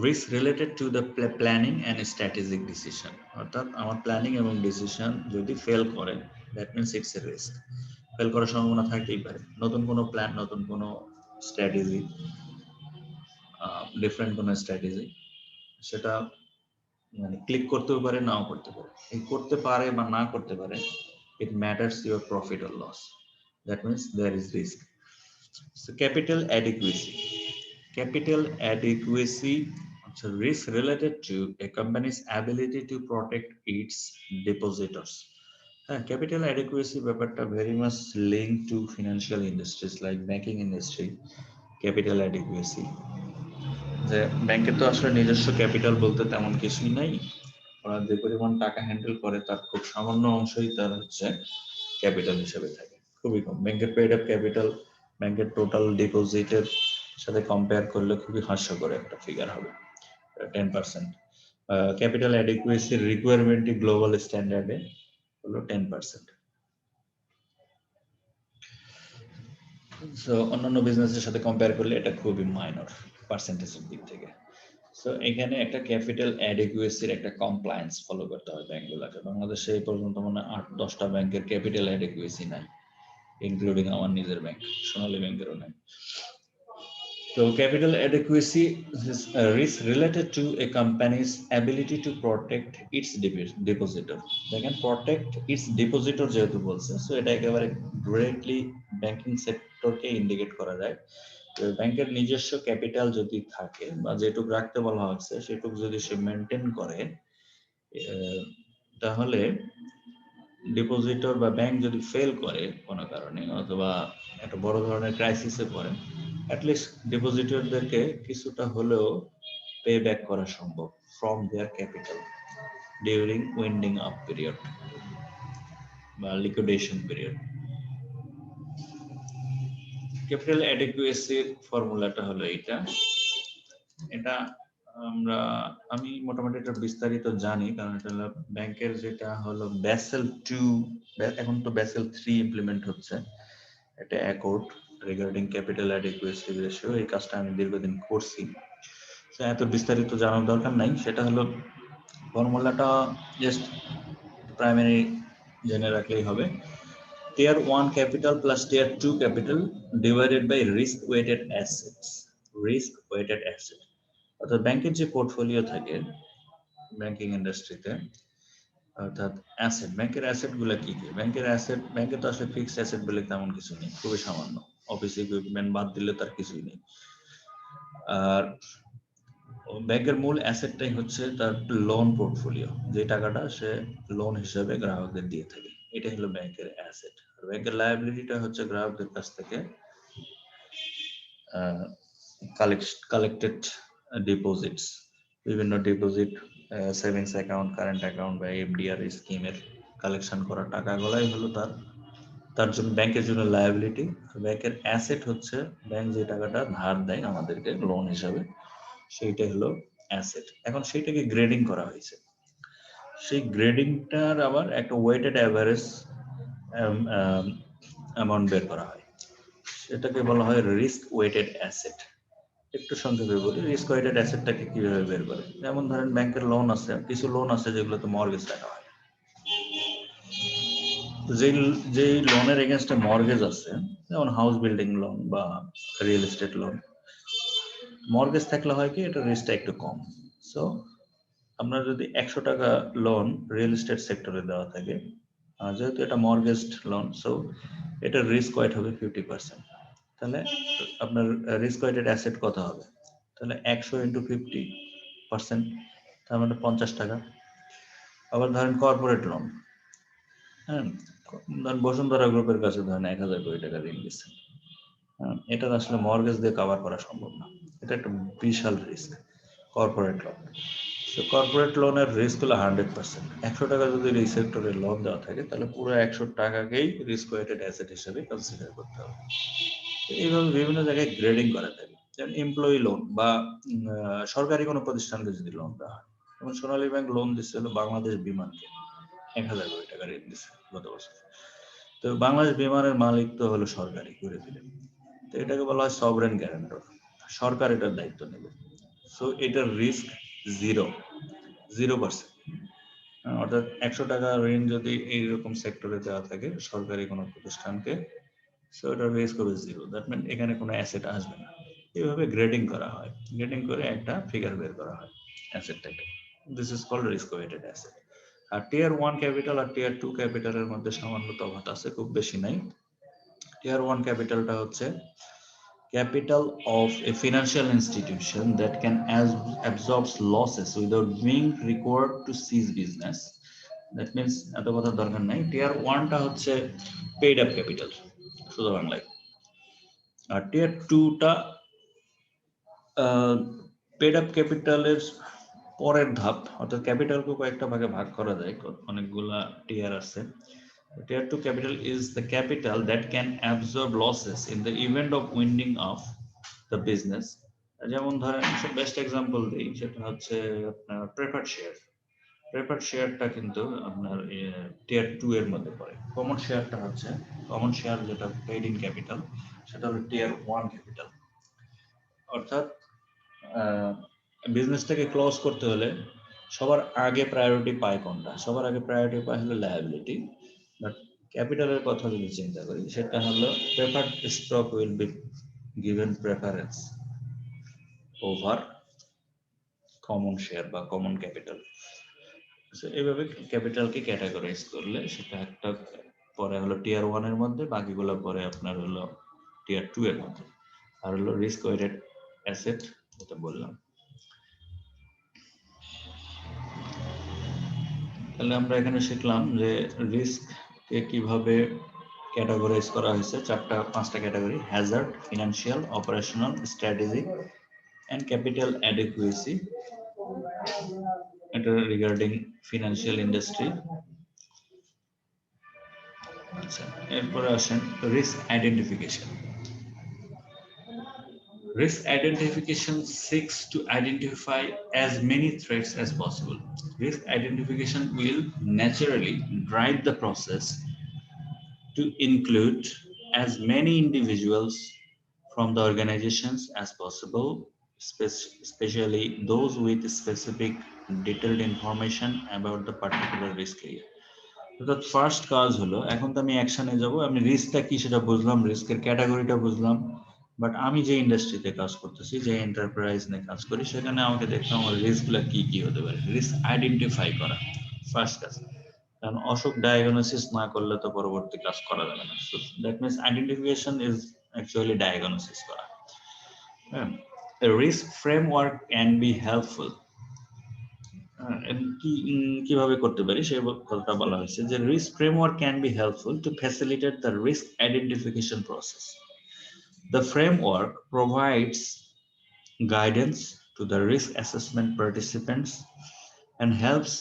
Risk related to the planning and strategic decision, অর্থাৎ আমার প্ল্যানিং এবং ডিসিশন যদি ফেল করে, that means it's a risk. Fail করার সম্ভাবনা থাকতেই পারে। নতুন কোনো প্ল্যান, নতুন কোনো স্ট্র্যাটেজি, ডিফারেন্ট কোনো স্ট্র্যাটেজি, সেটা মানে ক্লিক করতেও পারে, নাও করতে পারে। এই করতে পারে বা না করতে পারে, it matters your profit or loss, that means there is risk. So capital adequacy, capital adequacy is a risk related to a company's ability to protect its depositors. Capital adequacy ব্যাপারটা very much linked to financial industries like banking industry. Capital adequacy, যে ব্যাংকের তো আসলে নিজস্ব capital বলতে তেমন কিছুই নাই, ওরা যে পরিমাণ টাকা হ্যান্ডেল করে তার খুব সামান্য অংশই তার হচ্ছে ক্যাপিটাল হিসেবে থাকে, খুবই কম। ব্যাংকের পেড আপ ক্যাপিটাল ব্যাংকের টোটাল ডিপোজিটের সাথে কম্পেয়ার করলে খুবই হাস্যকর একটা ফিগার হবে, 10%। ক্যাপিটাল অ্যাডিকুয়েসির রিকোয়ারমেন্টই গ্লোবাল স্ট্যান্ডার্ডে হলো 10%। সো অন্যান্য বিজনেসের সাথে কম্পেয়ার করলে এটা খুবই মাইনর পার্সেন্টেজের দিক থেকে। সো এখানে একটা ক্যাপিটাল অ্যাডিকুয়েসির একটা কমপ্লায়েন্স ফলো করতে হয় ব্যাংকগুলোকে। বাংলাদেশে এই পর্যন্ত মনে হয় 8-10টা ব্যাংকের ক্যাপিটাল অ্যাডিকুয়েসি নাই, ইনক্লুডিং আমার নিজের ব্যাংক সোনালী ব্যাংকেরও নাই। So capital adequacy is a risk related to a company's ability to protect its depositor. They can protect its depositor যেহেতু বলছে, so এটা একেবারে directly ব্যাংকিং সেক্টরকে ইন্ডিকেট করা যায়। ব্যাংকের নিজস্ব ক্যাপিটাল যদি থাকে বা যেটুকু রাখতে বলা হচ্ছে সেটুকু যদি সে মেনটেন করে, তাহলে ডিপোজিটর বা ব্যাংক যদি ফেল করে কোনো কারণে অথবা একটা বড় ধরনের ক্রাইসিসে পড়ে, অ্যাটলিস্ট ডিপোজিটরদেরকে কিছুটা হলেও পে ব্যাক করা সম্ভব from their capital during winding up period বা লিকুইডেশন পিরিয়ড। ক্যাপিটাল অ্যাডিকুয়েসির ফর্মুলাটা হলো এটা। এটা আমি মোটামুটি এটা বিস্তারিত জানি, কারণ এটা হলো ব্যাংকের যেটা হলো ব্যাসেল 2, এখন তো ব্যাসেল 3 ইমপ্লিমেন্ট হচ্ছে, এটা accord regarding capital adequacy ratio. এই কাজটা আমি দীর্ঘদিন করছি, এত বিস্তারিত জানার দরকার নাই। সেটা হলো ফর্মুলাটা জাস্ট প্রাইমারি জেনে রাখলেই হবে। Tier 1 capital plus tier 2 capital divided by risk weighted assets. Risk weighted asset অর্থাৎ ব্যাংকের যে পোর্টফোলিও থাকে ব্যাংকিং ইন্ডাস্ট্রিতে, অর্থাৎ অ্যাসেট, ব্যাংকের অ্যাসেট গুলো কি কি? ব্যাংকের অ্যাসেট, ব্যাংকে তো আসলে ফিক্সড অ্যাসেট বলে তেমন কিছু নেই, খুবই সামান্য। অফিস ইকুইপমেন্ট বাদ দিলে তার কিছুই নেই। আর ব্যাংকের মূল অ্যাসেটটাই হচ্ছে তার লোন পোর্টফোলিও, যে টাকাটা সে লোন হিসেবে গ্রাহকদের দিয়ে থাকে, এটা হলো ব্যাংকের অ্যাসেট। আর ব্যাংকের লায়াবিলিটিটা হচ্ছে গ্রাহকদের কাছ থেকে কালেক্টেড ডিপোজিটস, বিভিন্ন deposit, savings account, current account বা এফডিআর স্কিমের কালেকশন করা টাকাগুলাই হলো তার জন্য ব্যাংকের জন্য লায়াবিলিটি। ব্যাংকের অ্যাসেট হচ্ছে ব্যাংক যে টাকাটা ধার দেয় আমাদেরকে লোন হিসাবে, সেইটাই হলো অ্যাসেট। এখন সেইটাকে গ্রেডিং করা হয়েছে, সেই গ্রেডিংটার আবার একটা ওয়েটেড অ্যাভারেজ অ্যামাউন্ট বের করা হয়, সেটাকে বলা হয় রিস্ক ওয়েটেড অ্যাসেট। একটু সংক্ষেপে বলি, রিস্ক ওয়েটেড অ্যাসেটটাকে কিভাবে বের করে। যেমন ধরেন ব্যাংকের লোন আছে, কিছু লোন আছে যেগুলোতে মর্গেজ রাখা হয়। যেই লোনের এগেনস্টে মর্গেজ আছে, যেমন হাউস বিল্ডিং লোন বা রিয়েল এস্টেট লোন, মর্গেজ থাকলে হয় কি এটা রিস্কটা একটু কম। সো আপনার যদি 100 টাকা লোন রিয়েল এস্টেট সেক্টরে দেওয়া থাকে, যেহেতু এটা মর্গেজড লোন, সো এটার রিস্ক ওয়েট হবে 50%। তাহলে আপনার রিস্ক ওয়েটেড অ্যাসেট কত হবে? তাহলে 100 × 50%, তার মানে 50 টাকা। আবার ধরেন কর্পোরেট লোন, হ্যাঁ, ধরেন বসুন্ধরা গ্রুপের কাছে ধরেন 1000 কোটি টাকা ঋণ দিচ্ছেন, এটা আসলে মর্গেজ দিয়ে কভার করা সম্ভব না, এটা একটা বিশাল রিস্ক কর্পোরেট লোন। তো কর্পোরেট লোনের রিস্ক হলো 100%। 100 টাকা যদি এই সেক্টরে লোন দেওয়া থাকে, তাহলে পুরো 100 টাকাকেই রিস্ক ওয়েটেড অ্যাসেট হিসেবে কনসিডার করতে হবে। এইভাবে বিভিন্ন জায়গায় গ্রেডিং করা থাকে। যেমন এমপ্লয়ি লোন বা সরকারি কোনো প্রতিষ্ঠানকে যদি লোন দেওয়া হয়, যেমন সোনালী ব্যাংক লোন দিচ্ছিল বাংলাদেশ বিমানকে, 1000 কোটি টাকা ঋণ দিচ্ছে গত বছর। তো বাংলাদেশ বিমানের মালিক তো হলো সরকারি করে দিলেন, তো এটাকে বলা হয় সভরেন গ্যারান্টর, সরকার এটার দায়িত্ব নেবে। সো এটার রিস্ক 0%। অর্থাৎ 100 টাকা ঋণ যদি এইরকম সেক্টরে দেওয়া থাকে সরকারি কোনো প্রতিষ্ঠানকে, সো এটার রিস্ক হবে 0। দ্যাট মিন এখানে কোনো অ্যাসেট আসবে না। এইভাবে গ্রেডিং করা হয়, গ্রেডিং করে একটা ফিগার বের করা হয় অ্যাসেটটাকে। This is called risk weighted asset. আর টিয়ার 1 ক্যাপিটাল আর টিয়ার 2 ক্যাপিটালের মধ্যে সামান্য তফাৎ আছে, খুব বেশি নাই। টিয়ার 1 ক্যাপিটালটা হচ্ছে capital of a financial institution that can absorb losses without being required to cease business. That means এত কথা দরকার নাই। টিয়ার 1 টা হচ্ছে পেইড আপ ক্যাপিটাল শুধু বাংলায়, আর টিয়ার 2 টা পেইড আপ ক্যাপিটালের পরের ধাপ, অর্থাৎ ক্যাপিটালকে কয়েকটা ভাগে ভাগ করা যায়, অনেকগুলা টিয়ার আছে। Tier 2 capital is the capital that can absorb losses in the event of winding off the business. যেমন ধরেন বেস্ট এক্সাম্পল দিই, সেটা হচ্ছে আপনার প্রেফার্ড শেয়ার। প্রেফার্ড শেয়ারটা কিন্তু আপনার টিয়ার 2 এর মধ্যে পড়ে। কমন শেয়ারটা হচ্ছে, কমন শেয়ার যেটা পেইড ইন ক্যাপিটাল, সেটা হলো টিয়ার 1 ক্যাপিটাল। অর্থাৎ বিজনেসটাকে ক্লোজ করতে হলে সবার আগে প্রায়োরিটি পায় কোনটা? সবার আগে প্রায়োরিটি পায় হলো লায়াবিলিটি, বাট ক্যাপিটালের কথা যদি চিন্তা করি সেটা হলো preferred stock will be given preference over common share বা কমন ক্যাপিটাল। এইভাবে ক্যাপিটালকে ক্যাটাগরাইজ করলে সেটা একটা পরে হলো টিয়ার 1 এর মধ্যে, বাকিগুলো পরে আপনার হলো টিয়ার 2 এর মধ্যে। আর হলো রিস্ক ওয়েটেড অ্যাসেট, যেটা বললাম। তাহলে আমরা এখানে শিখলাম যে রিস্ককে কিভাবে ক্যাটাগরাইজ করা হয়েছে, 5টা category: hazard, financial, operational, strategic and capital adequacy. এটা রিগার্ডিং ফিনান্সিয়াল ইন্ডাস্ট্রি। আচ্ছা, এরপরে আসেন risk identification. Risk identification seeks to identify as many threats as possible. Risk identification will naturally drive the process to include as many individuals from the organizations as possible, especially those with specific detailed information about the particular risk area. অর্থাৎ first কাজ হলো, এখন তো আমি অ্যাকশনে যাব, আমি রিস্কটা কি সেটা বুঝলাম, রিস্কের ক্যাটাগরিটা বুঝলাম, বাট আমি যে ইন্ডাস্ট্রিতে কাজ করতেছি, যে এন্টারপ্রাইজ নিয়ে কাজ করি, সেখানে আমাকে দেখতে আমার রিস্কগুলো কি কি হতে পারে, রিস্ক আইডেন্টিফাই করা ফার্স্ট কাজ। কারণ অসুখ ডায়াগনোসিস না করলে তো পরবর্তী কাজ করা যাবে না। So that means identification is actually diagnosis করা। হ্যাঁ, risk framework can be helpful. কিভাবে করতে পারি সেই কথাটা বলা হয়েছে যে risk framework can be helpful two facilitate the risk identification process. The framework provides guidance to the risk assessment participants and helps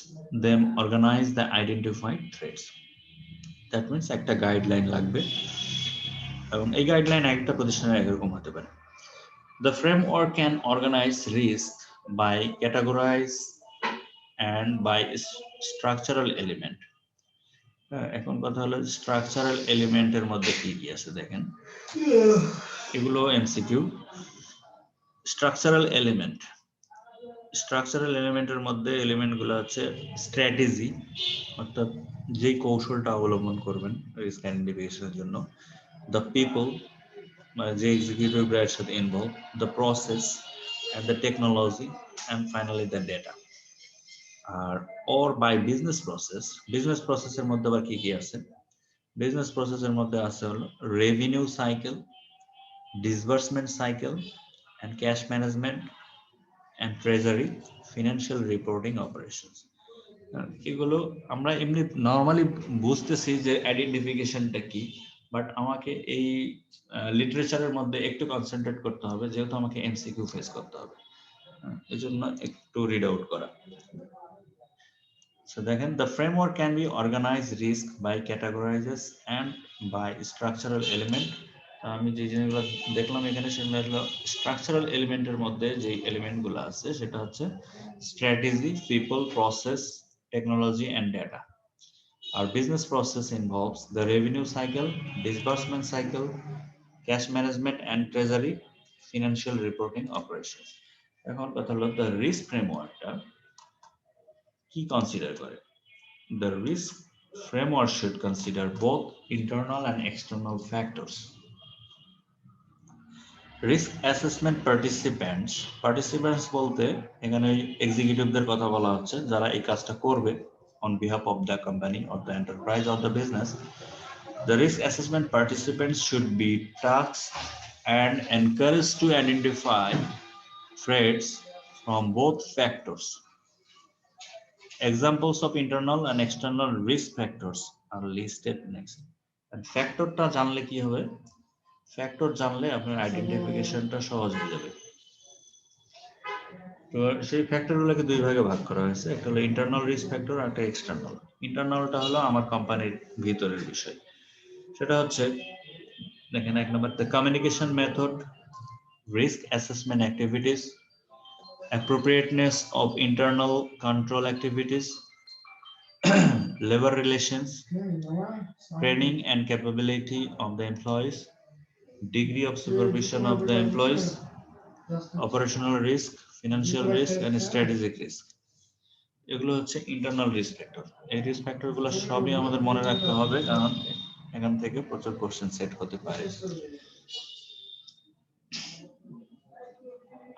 them organize the identified threats. That means একটা guideline লাগবে এবং এই গাইডলাইন একটা প্রতিষ্ঠানের একরকম হতে পারে। The framework can organize risk by categorize and by structural element. এখন কথা হলো স্ট্রাকচারাল এলিমেন্টের মধ্যে কি কি আছে দেখেন, এগুলো এমসিকিউ। স্ট্রাকচারাল এলিমেন্টের মধ্যে এলিমেন্টগুলো হচ্ছে স্ট্র্যাটেজি, অর্থাৎ যে কৌশলটা অবলম্বন করবেন রিস্ক আইডেন্টিফিকেশনের জন্য, দ্য পিপল, মানে যে এক্সিকিউটিভরা এর সাথে involve, the process and the technology, and finally the data. আর অর বাই বিজনেস প্রসেসের মধ্যে আবার কি কি আছে? বিজনেস প্রসেসের মধ্যে আছে হলো revenue cycle, disbursement cycle, and cash management and treasury, financial reporting operations. এগুলো আমরা এমনি নর্মালি বুঝতেছি যে আইডেন্টিফিকেশনটা কি, বাট আমাকে এই লিটারেচারের মধ্যে একটু কনসেন্ট্রেট করতে হবে, যেহেতু আমাকে এমসিকিউ ফেস করতে হবে, এই জন্য একটু রিড আউট করা। So দেখেন, the framework can be organized risk by categorizes and by structural element. আমি যে জিনিসগুলো দেখলাম এখানে সেগুলো হলো স্ট্রাকচারাল এলিমেন্টের মধ্যে যে এলিমেন্টগুলো আছে সেটা হচ্ছে strategy, people, process, technology and data. Our business process involves the revenue cycle, disbursement cycle, cash management and treasury, financial reporting operations. এখন কথা হলো the risk frameworkটা কি কনসিডার করে? The risk framework should consider both internal and external factors. Risk assessment participants বলতে এখানে এক্সিকিউটিভদের কথা বলা হচ্ছে, যারা এই কাজটা করবে on behalf of the company or the enterprise or the business. The risk assessment participants should be tasked and encouraged to identify threats from both factors. Examples of internal and external risk factors are listed next. And ফ্যাক্টরটা জানলে কি হবে? Factor জানলে আপনার আইডেন্টিফিকেশনটা সহজ হয়ে যাবে। তো সেই ফ্যাক্টরগুলোকে দুই ভাগে ভাগ করা হয়েছে, একটা হলো ইন্টারনাল রিস্ক ফ্যাক্টর আর একটা এক্সটার্নাল। ইন্টারনালটা হলো আমার কোম্পানির ভিতরের বিষয়, সেটা হচ্ছে দেখেন 1 নম্বর, the communication method, risk assessment activities, appropriateness of internal control activities, labor relations, training and capability of the employees, degree of supervision of the employees, operational risk, financial risk and strategic risk, এগুলো হচ্ছে internal risk factor. এই risk factor গুলো সবই আমাদের মনে রাখতে হবে, কারণ এখান থেকে প্রচুর কোশ্চেন সেট হতে পারে।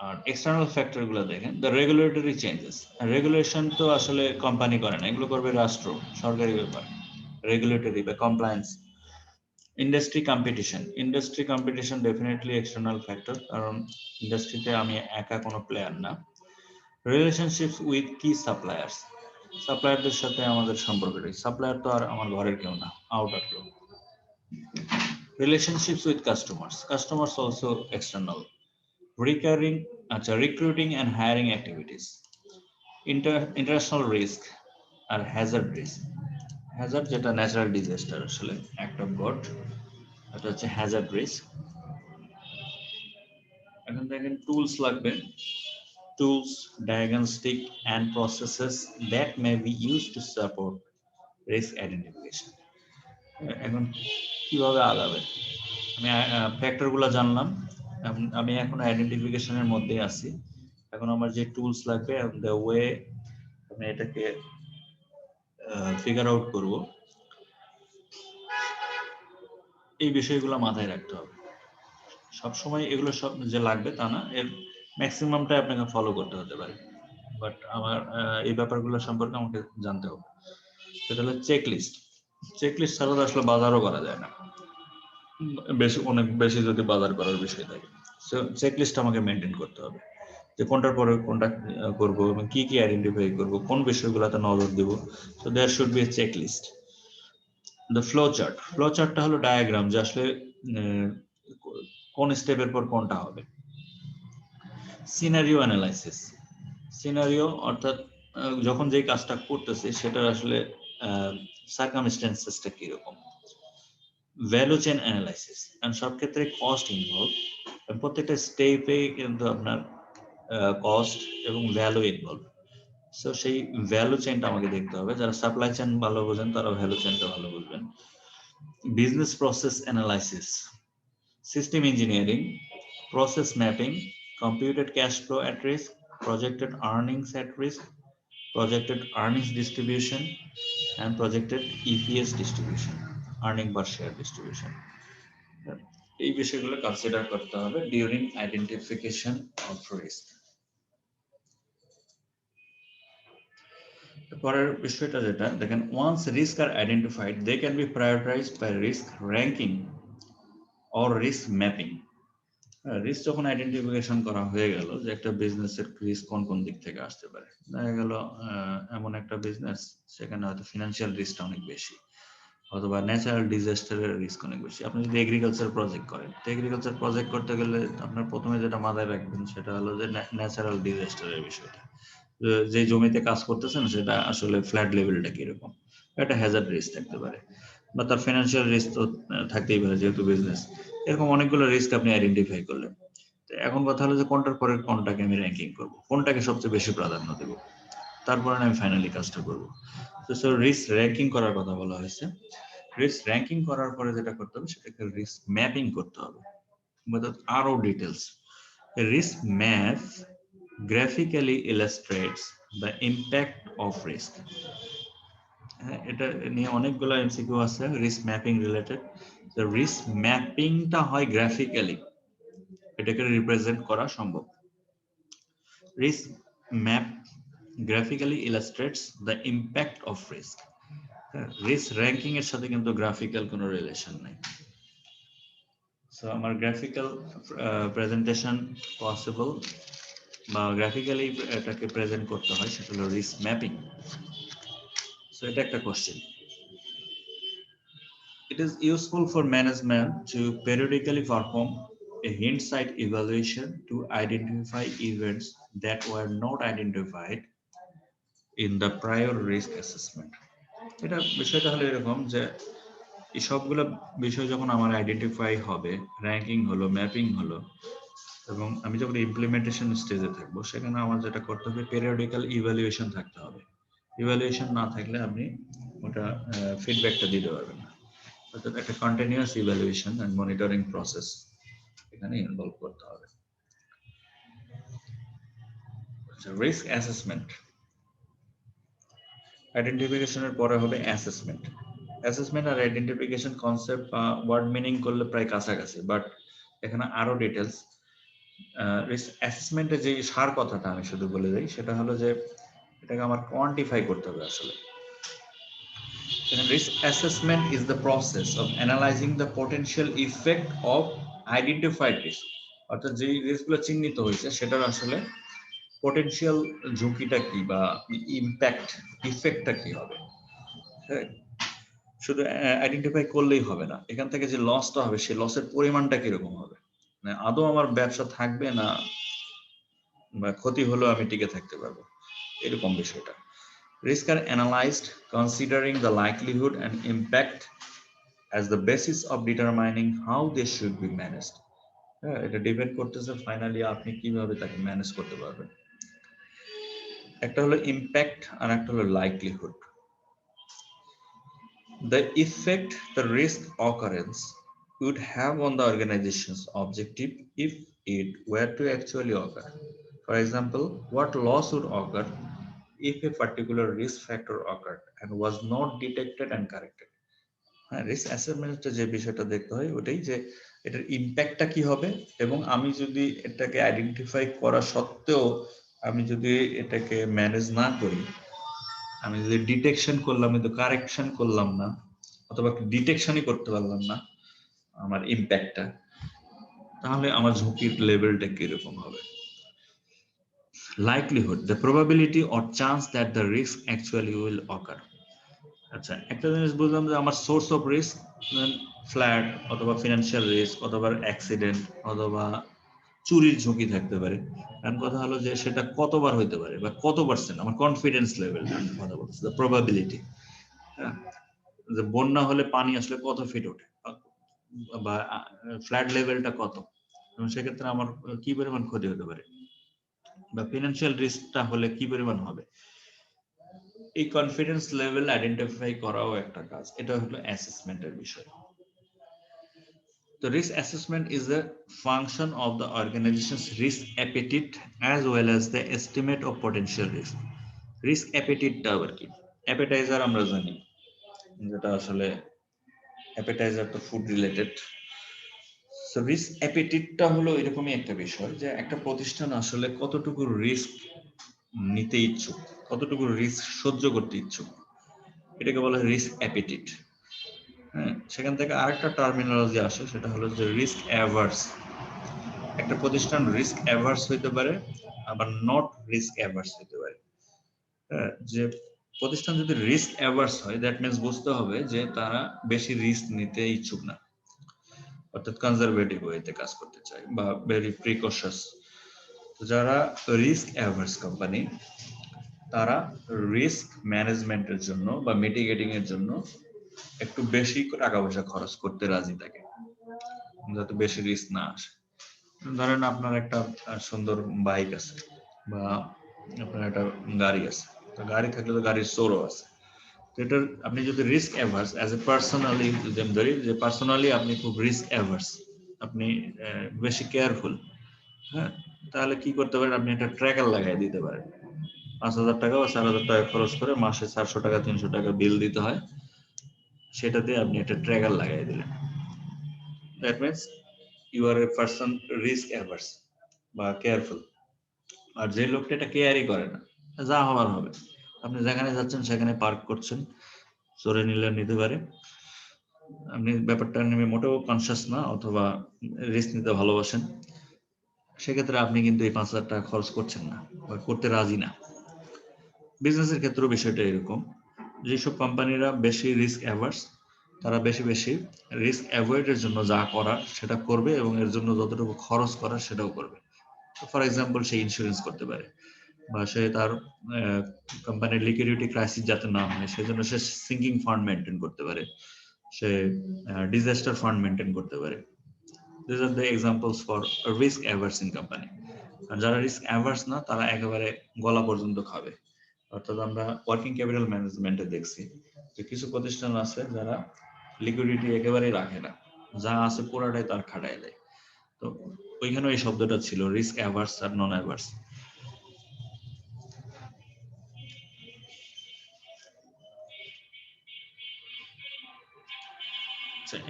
আর এক্সটার্নাল ফ্যাক্টর গুলো দেখেন, দ্য রেগুলেটরি চেঞ্জেস। রেগুলেশন তো আসলে কোম্পানি করে না, এগুলো করবে রাষ্ট্র, সরকারি ব্যাপার, রেগুলেটরি বা compliance. Industry competition definitely external factor, কারণ ইন্ডাস্ট্রিতে আমি একা কোনো প্লেয়ার না। রিলেশনশিপস উইথ কি সাপ্লায়ার্স, সাপ্লায়ারদের সাথে আমাদের সম্পর্ক, সাপ্লায়ার তো আর আমার ঘরের কেউ না, আউটার কেউ। Relationships with customers also external. Recruiting and hiring activities. International risk আর হ্যাজার্ড রিস্ক। হ্যাজার্ড যেটা ন্যাচারাল ডিজাস্টার, আসলে অ্যাক্ট অফ গড, এটা হচ্ছে হ্যাজার্ড রিস্ক। এখন দেখেন টুলস লাগবে, tools, diagnostic and processes that may be used to support risk identification. এখন কিভাবে আগাবে, আমি ফ্যাক্টর গুলো জানলাম, আমি এখন আইডেন্টিফিকেশনের মধ্যে আছি। এখন আমার যে টুলস লাগবে, দ্য ওয়ে আমি এটাকে ফিগার আউট করব, এই বিষয়গুলো মাথায় রাখতে হবে। সবসময় এগুলো সব যে লাগবে তা না, এর ম্যাক্সিমামটাই আপনাকে ফলো করতে হতে পারে, বাট আমার এই ব্যাপারগুলো সম্পর্কে আমাকে জানতে হবে। সেটা হলো চেকলিস্ট। চেকলিস্ট ছাড়া আসলে বাজারও করা যায় না, অনেক বেশি যদি বাজার করার বিষয় থাকে। সো চেকলিস্ট আমাকে মেনটেন করতে হবে, যে কোনটার পরে কোনটা করবো এবং কি কি আইডেন্টিফাই করব, কোন বিষয়গুলোতে নজর দেব। So there should be a checklist. The flow চার্টটা হলো ডায়াগ্রাম, যে আসলে কোন স্টেপের পর কোনটা হবে। সিনারিও অ্যানালাইসিস, সিনারিও অর্থাৎ যখন যে কাজটা করতেছে সেটার আসলে সার্কামস্টেন্সেসটা কিরকম। ভ্যালু চেইন অ্যানালাইসিস, কারণ সব ক্ষেত্রে কস্ট ইনভলভ, প্রত্যেকটা স্টেপে কিন্তু আপনার কস্ট এবং ভ্যালু ইনভলভ। সো সেই ভ্যালু চেইনটা আমাকে দেখতে হবে। যারা সাপ্লাই চেইন ভালো বোঝেন তারা ভ্যালু চেইনটা ভালো বুঝবেন। Business process analysis, system engineering, process mapping, computed cash flow at risk, projected earnings at risk, projected earnings distribution, and projected EPS distribution, earning per share distribution. এই বিষয়গুলো কনসিডার করতে হবে during identification of risk. পরের বিষয়টা যেটা দেখেন, once risk are identified they can be prioritised by risk ranking or risk mapping. Risk যখন identification করা হয়ে গেল যে একটা বিজনেসের রিস্ক কোন কোন দিক থেকে আসতে পারে, দেখা গেল এমন একটা বিজনেস সেখানে হয়তো ফিনান্সিয়াল রিস্কটা অনেক বেশি, অথবা ন্যাচারাল ডিজাস্টারের রিস্ক অনেক বেশি। আপনি যদি এগ্রিকালচার প্রজেক্ট করেন, এগ্রিকালচার প্রজেক্ট করতে গেলে আপনার প্রথমে যেটা মাথায় রাখবেন সেটা হলো যে ন্যাচারাল ডিজাস্টারের বিষয়টা, যে জমিতে কাজ করতেছেন সেটা আসলে ফ্ল্যাট লেভেলটা কিরকম, একটা হ্যাজার্ড রিস্ক থাকতে পারে, বা তার ফিনান্সিয়াল রিস্ক তো থাকতেই পারে যেহেতু বিজনেস। এরকম অনেকগুলো রিস্ক আপনি আইডেন্টিফাই করলেন। এখন কথা হলো যে কোনটার পরে কোনটাকে আমি র্যাঙ্কিং করব, কোনটাকে সবচেয়ে বেশি প্রাধান্য দেব, তারপরে আমি ফাইনালি কাজটা করব। তো রিস্ক র্যাঙ্কিং করার কথা বলা হয়েছে। রিস্ক র্যাঙ্কিং করার পরে যেটা করতে হবে সেটাকে রিস্ক ম্যাপিং করতে হবে, আরো details. Risk map graphically illustrates the impact of risk. এটা নিয়ে অনেকগুলো এমসিকিউ আছে রিস্ক ম্যাপিং রিলেটেড। তো রিস্ক ম্যাপিংটা হয় গ্রাফিক্যালি, এটাকে রিপ্রেজেন্ট করা সম্ভব। Risk map graphically illustrates the impact of risk. Risk ranking এর সাথে কিন্তু গ্রাফিক্যাল কোনো রিলেশন নাই। সো আমার গ্রাফিক্যাল প্রেজেন্টেশন পসিবল বা গ্রাফিক্যালি এটাকে প্রেজেন্ট করতে হয়, সেটা হলো রিস্ক ম্যাপিং। সো এটা একটা question. It is useful for management to periodically perform a hindsight evaluation to identify events that were not identified in the prior risk assessment. এটা বিষয়টা হলো এরকম যে এই সবগুলো বিষয় যখন আমার আইডেন্টিফাই হবে, র্যাঙ্কিং হলো, ম্যাপিং হলো, এবং আমি যখন ইমপ্লিমেন্টেশন স্টেজে থাকবো, সেখানে আমার যেটা করতে হবে পেরিয়ডিক্যাল ইভ্যালুয়েশন থাকতে হবে। ইভ্যালুয়েশন না থাকলে আপনি ওটা ফিডব্যাকটা দিতে পারবেন না। অর্থাৎ একটা continuous evaluation and monitoring process এখানে ইনভলভ করতে হবে। রিস্ক অ্যাসেসমেন্ট, আইডেন্টিফিকেশনের পরে হবে অ্যাসেসমেন্ট। অ্যাসেসমেন্ট আর আইডেন্টিফিকেশন কনসেপ্ট ওয়ার্ড মিনিং করলে প্রায় কাছাকাছি, বাট এখানে আরো ডিটেলস। রিস্ক অ্যাসেসমেন্টে যে সার কথাটা আমি শুধু বলে দিই, সেটা হলো যে এটাকে আমার কোয়ান্টিফাই করতে হবে আসলে। Risk assessment is the process of analyzing the potential effect of identified risk, অর্থাৎ যে রিস্কগুলো চিহ্নিত হয়েছে সেটার আসলে পটেনশিয়াল ঝুঁকিটা কি বা ইম্প্যাক্ট ইফেক্টটা কি হবে। হ্যাঁ, শুধু আইডেন্টিফাই করলেই হবে না, এখান থেকে যে লসটা হবে সেই লসের পরিমাণটা কিরকম হবে, মানে আদৌ আমার ব্যবসা থাকবে না বা ক্ষতি হলেও আমি টিকে থাকতে পারবো, এরকম বিষয়টা। Risks are analyzed considering the likelihood and impact as the basis of determining how they should be managed. এটা ডিপেন্ড করতেছে ফাইনালি আপনি কিভাবে তাকে ম্যানেজ করতে পারবেন। একটা হলো ইম্প্যাক্ট আর একটা হলো likelihood. The effect the risk occurrence would have on the organization's objective if it were to actually occur. For example, what loss would occur if a particular risk factor occurred and was not detected and corrected. হ্যাঁ, risk অ্যাসেসমেন্টে যে বিষয়টা দেখতে হয় ওটাই যে এটার ইম্প্যাক্টটা কি হবে, এবং আমি যদি এটাকে আইডেন্টিফাই করা সত্ত্বেও আমি যদি এটাকে ম্যানেজ না করি, আমি যদি ডিটেকশন করলাম কিন্তু কারেকশন করলাম না, অথবা ডিটেকশনই করতে পারলাম না আমার ইম্প্যাক্টটা, তাহলে আমার ঝুঁকির লেভেলটা কিরকম হবে। Likelihood, the probability or chance that the risk actually will occur. আচ্ছা, একটা জিনিস বুঝলাম যে আমার সোর্স অফ রিস্ক ফ্ল্যাট অথবা ফিনান্সিয়াল রিস্ক অথবা অ্যাক্সিডেন্ট অথবা চুরির ঝুঁকি থাকতে পারে। কারণ কথা হলো যে সেটা কতবার হইতে পারে বা কত পার্সেন্ট আমার কনফিডেন্স লেভেল কথা বলছে, দ্য প্রবাবিলিটি। হ্যাঁ, যে বন্যা হলে পানি আসলে কত ফিট ওঠে বা ফ্ল্যাট লেভেলটা কত, এবং সেক্ষেত্রে আমার কি পরিমাণ ক্ষতি হতে পারে, বা ফিনান্সিয়াল রিস্কটা হলে কি পরিমাণ হবে। এই কনফিডেন্স লেভেল আইডেন্টিফাই করাও একটা কাজ, এটা হলো অ্যাসেসমেন্টের বিষয়। The risk assessment is a function of the organization's risk appetite as well as the estimate of potential risk. Risk appetite টা আবার কি? Appetizer আমরা জানি, যেটা আসলে appetizer তো ফুড রিলেটেড। সো রিস্ক অ্যাপেটিটটা হলো এরকমই একটা বিষয় যে একটা প্রতিষ্ঠান আসলে কতটুকু রিস্ক নিতে ইচ্ছুক, কতটুকু রিস্ক সহ্য করতে ইচ্ছুক, এটাকে বলা হয় রিস্ক অ্যাপেটিট। হ্যাঁ, সেখান থেকে আরেকটা টার্মিনোলজি আসে, সেটা হলো যে রিস্ক অ্যাভার্স। একটা প্রতিষ্ঠান রিস্ক অ্যাভার্স হইতে পারে, আবার নট রিস্ক অ্যাভার্স হইতে পারে। হ্যাঁ, যে প্রতিষ্ঠান যদি রিস্ক অ্যাভার্স হয়, দ্যাট মিনস বুঝতে হবে যে তারা বেশি রিস্ক নিতে ইচ্ছুক না, অর্থাৎ কনজারভেটিভ ওয়েতে কাজ করতে চায় বা ভেরি প্রিকশাস। যারা রিস্ক অ্যাভার্স কোম্পানি, তারা রিস্ক ম্যানেজমেন্টের জন্য বা মিটিগেটিং এর জন্য একটু বেশি টাকা পয়সা খরচ করতে রাজি থাকে, যাতে বেশি রিস্ক না আসে। ধরেন আপনার একটা সুন্দর বাইক আছে বা আপনার একটা গাড়ি আছে, তো গাড়ি থাকলে তো গাড়ির চোরও আছে। তো এটার আপনি যদি risk averse as a personally যদি আমি ধরি যে পার্সোনালি আপনি খুব রিস্ক অ্যাভার্স, আপনি বেশি কেয়ারফুল, হ্যাঁ, তাহলে কি করতে পারেন, আপনি একটা ট্র্যাকার লাগাই দিতে পারেন। 5,000 টাকা বা 4,000 টাকা খরচ করে মাসে 400 টাকা 300 টাকা বিল দিতে হয়, সেটাতে আপনি একটা ট্র্যাকার লাগাই দিলেন। That means you are a person risk averse বা কেয়ারফুল। আর যে লোকটা এটা কেয়ারই করে না, যা হওয়ার হবে, আপনি যেখানে যাচ্ছেন সেখানে পার্ক করছেন, চোরে নিলে নিতে পারে, আপনি ব্যাপারটা নিয়ে মোটেও কনসিয়াস না অথবা রিস্ক নিতে ভালোবাসেন, সেক্ষেত্রে আপনি কিন্তু এই 5,000 টাকা খরচ করছেন না বা করতে রাজি না। বিজনেসের ক্ষেত্রেও বিষয়টা এরকম, যেসব কোম্পানিরা বেশি রিস্ক অ্যাভার্স, তারা বেশি বেশি রিস্ক অ্যাভয়েডের জন্য যা করার সেটা করবে এবং এর জন্য যতটুকু খরচ করার সেটাও করবে। ফর এক্সাম্পল, সে ইন্স্যুরেন্স করতে পারে, বা সে তার কোম্পানির লিকুইডিটি ক্রাইসিস যাতে না হয় সেজন্য সে সিঙ্কিং ফান্ড মেনটেন করতে পারে, সে ডিজাস্টার ফান্ড মেনটেন করতে পারে। These are the examples for a risk averse in company. আর যারা রিস্ক অ্যাভার্স না, তারা একেবারে গলা পর্যন্ত খাবে। অর্থাৎ আমরা ওয়ার্কিং ক্যাপিটাল ম্যানেজমেন্টে দেখছি যে কিছু প্রতিষ্ঠান আছে যারা লিকুইডিটি একেবারেই রাখে না, যা আছে পুরাটাই তার খাটায় দেয়। তো ওইখানে এই শব্দটা ছিল রিস্ক অ্যাভার্স আর নন অ্যাভার্স।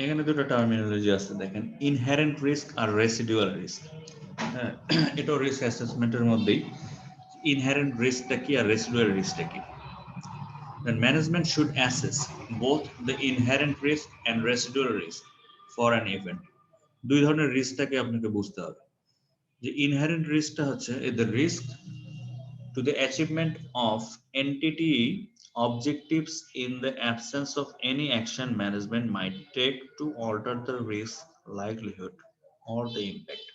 এখানে দুটো টার্মিনোলজি আছে দেখেন, ইনহেরেন্ট রিস্ক আর রেসিডুয়াল রিস্ক। হ্যাঁ, এটাও রিস্ক অ্যাসেসমেন্টের মধ্যেই। ইনহেরেন্ট রিস্কটা কি আর রেসিডুয়াল রিস্কটা কি? Then management should assess both the inherent risk and residual risk for an event. দুই ধরনের রিস্কটাকে আপনাকে বুঝতে হবে। যে ইনহেরেন্ট রিস্কটা হচ্ছে the risk to the achievement of entity objectives in the absence of any action management might take to alter the risk likelihood or the impact.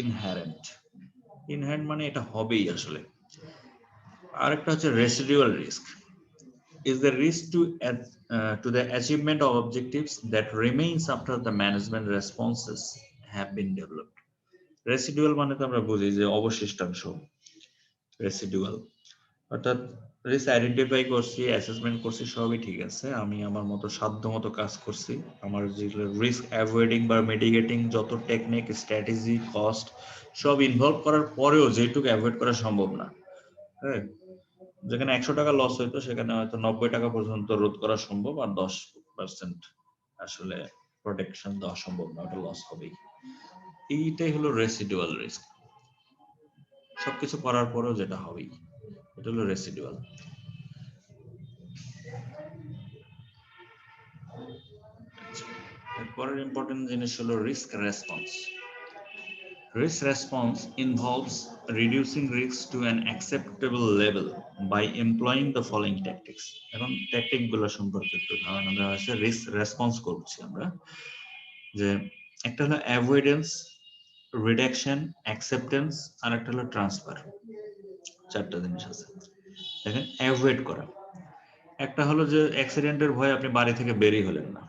Inherent মানে এটা হবেই আসলে। আরেকটা হচ্ছে residual risk, is the risk to the achievement of objectives that remains after the management responses have been developed. Residual মানে তো আমরা বুঝি যে অবশিষ্টাংশ, রেসিডুয়াল অর্থাৎ রিস্ক আইডেন্টিফাই করছি, অ্যাসেসমেন্ট করছি, সবই ঠিক আছে, আমি আমার মতো সাধ্য মতো কাজ করছি, আমার যে রিস্ক অ্যাভয়েডিং বা মিটিগেটিং যত টেকনিক, স্ট্র্যাটেজি, কস্ট সব ইনভলভ করার পরেও যেটুকু অ্যাভয়েড করা সম্ভব না, হ্যাঁ, যেখানে 100 টাকা লস হইতো সেখানে হয়তো 90 টাকা পর্যন্ত রোধ করা সম্ভব, আর 10% আসলে প্রোটেকশন দেওয়া সম্ভব না, ওটা লস হবেই। এইটাই হলো রেসিডুয়াল রিস্ক, সবকিছু করার পরেও যেটা হবেই, এটা হলো রেসিডুয়াল। এরপরের ইম্পর্টেন্ট জিনিস হলো risk response. Risk response involves reducing risks to an acceptable level by employing the following tactics. এখন ট্যাকটিক গুলো সম্পর্কে একটু ধারণা দেওয়া আছে। রিস্ক রেসপন্স করছি আমরা, যে একটা হলো অ্যাভয়েডেন্স, রিডাকশন, অ্যাকসেপ্টেন্স, আর একটা হলো ট্রান্সফার। চারটা জিনিস আছে। দেখেন, অ্যাভয়েড করা, একটা হলো যে অ্যাক্সিডেন্টের ভয়ে আপনি বাড়ি থেকে বেরিয়ে হলেন না,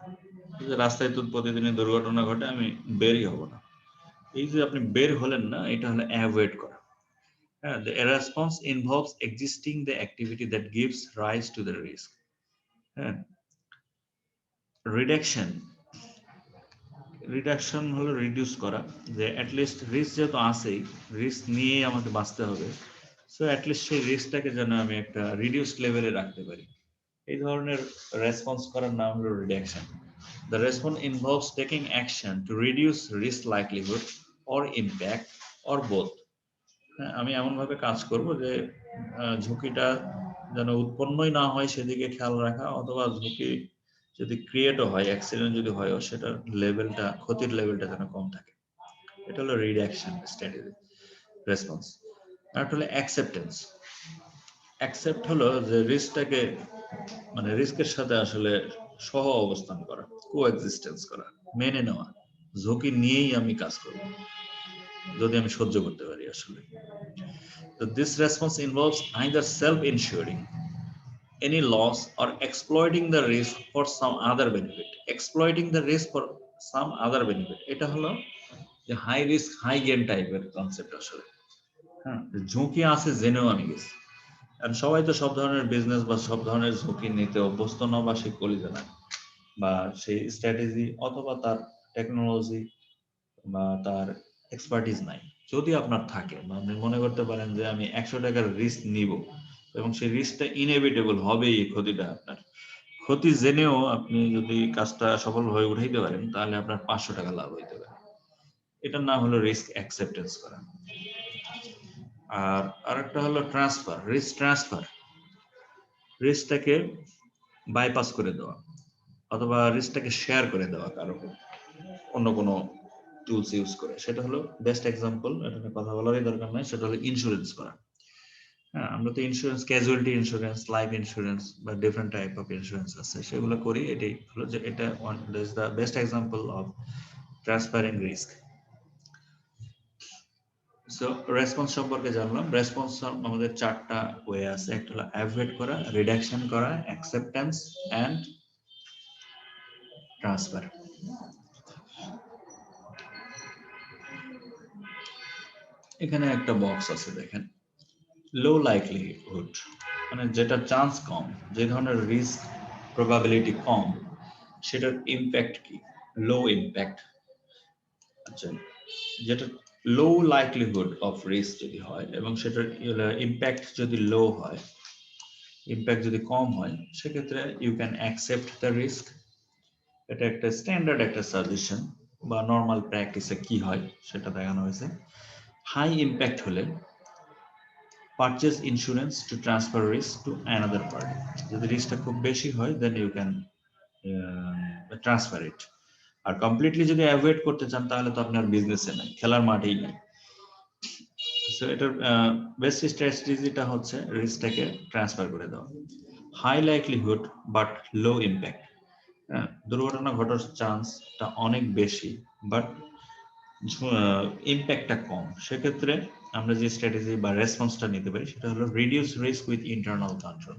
যে রাস্তায় তো প্রতিদিনই দুর্ঘটনা ঘটে, আমি বেরিয়ে হব না, এই যে আপনি বের হলেন না, এটা হলো অ্যাভয়েড করা। The response involves existing the activity that gives rise to the risk. Reduction হলো রিডিউস করা, যে অ্যাটলিস্ট রিস্ক যেহেতু আছেই, রিস্ক নিয়েই আমাকে বাঁচতে হবে, সো অ্যাটলিস্ট সেই রিস্কটাকে যেন আমি একটা রিডিউসড লেভেলে রাখতে পারি, এই ধরনের রেসপন্স করার নাম হলো reduction. The response involves taking action to reduce risk likelihood or impact or both. আমি এমন ভাবে কাজ করব যে ঝুঁকিটা যেন উৎপন্নই না হয় সেদিকে খেয়াল রাখা, অথবা ঝুঁকি যদি ক্রিয়েটও হয়, অ্যাক্সিডেন্ট যদি হয়, সেটার লেভেলটা, ক্ষতির লেভেলটা যেন কম থাকে, এটা হলো রিডাকশন স্ট্র্যাটেজি রেসপন্স। আর হলো অ্যাকসেপ্টেন্স। অ্যাকসেপ্ট হলো যে রিস্কটাকে, মানে রিস্কের সাথে আসলে সহ অবস্থান করা, কোএক্সিস্টেন্স করা, মেনে নেওয়া, ঝুঁকি নিয়েই আমি কাজ করব যদি আমি সহ্য করতে পারি আসলে। So this response involves either self-insuring any loss or exploiting the risk for some other benefit. Exploiting the risk for some other benefit, এটা হলো যে হাই রিস্ক হাই গেইন টাইপের কনসেপ্ট আসলে। হ্যাঁ, ঝুঁকি আছে জেনেও আমি গেছি, কারণ সবাই তো সব ধরনের বিজনেস বা সব ধরনের ঝুঁকি নিতে অভ্যস্ত না, বা সেই কলিজা না, বা সেই স্ট্র্যাটেজি অথবা তার টেকনোলজি বা তার এক্সপার্টিস নাই। যদি আপনার থাকে, বা আপনি মনে করতে পারেন যে আমি 100 টাকার রিস্ক নিব এবং সেই রিস্কটা ইনএভিটেবল হবেই, ক্ষতিটা আপনার, ক্ষতি জেনেও আপনি যদি কাজটা সফল হয়ে উঠাইতে পারেন, তাহলে আপনার 500 টাকা লাভ হইতে পারে। এটার নাম হলো রিস্ক অ্যাকসেপ্টেন্স করা। আর আরেকটা হলো ট্রান্সফার, রিস্ক ট্রান্সফার, রিস্কটাকে বাইপাস করে দেওয়া অথবা রিস্কটাকে শেয়ার করে দেওয়া কারো অন্য কোনো টুলস ইউজ করে। সেটা হলো বেস্ট এক্সাম্পল, এটা নিয়ে কথা বলারই দরকার নাই, সেটা হলো ইন্স্যুরেন্স করা। হ্যাঁ, আমরা তো insurance, casualty insurance, life insurance বা ডিফারেন্ট টাইপ অফ ইন্স্যুরেন্স আছে, সেগুলো করি। এটাই হলো যে এটা is the best example of transferring risk. So response সম্পর্কে জানলাম। রেসপন্স আমাদের চারটা ওয়ে আছে, একটা হলো অ্যাভয়েড করা, রিডাকশন করা, অ্যাকসেপ্টেন্স এন্ড ট্রান্সফার। এখানে একটা বক্স আছে দেখেন, লো লাইকলিহুড, মানে যেটা চান্স কম, যে ধরনের রিস্ক প্রবাবিলিটি কম, সেটার ইম্প্যাক্ট কি? লো ইম্প্যাক্ট। আচ্ছা, যেটা লো লাইকলিহুড অফ রিস্ক যদি হয় এবং সেটার ইম্প্যাক্ট যদি লো হয়, ইম্প্যাক্ট যদি কম হয়, সেক্ষেত্রে you can accept the risk এটা একটা স্ট্যান্ডার্ড একটা সাজেশন বা নর্মাল প্র্যাকটিসে কি হয় সেটা দেখানো হয়েছে। হাই ইম্প্যাক্ট হলে purchase insurance to transfer risk to another party. যদি রিস্কটা খুব বেশি হয় then you can transfer it. আর কমপ্লিটলি যদি অ্যাভয়েড করতে চান তাহলে তো আপনার বিজনেসে নাই, খেলার মাঠেই নাই। সো এটার বেস্ট স্ট্র্যাটেজিটা হচ্ছে রিস্কটাকে ট্রান্সফার করে দেওয়া। High likelihood but low impact. দুর্ঘটনা ঘটার চান্সটা অনেক বেশি বাট ইম্প্যাক্টটা কম, সেক্ষেত্রে আমরা যে স্ট্র্যাটেজি বা রেসপন্সটা নিতে পারি সেটা হলো reduce risk with internal control.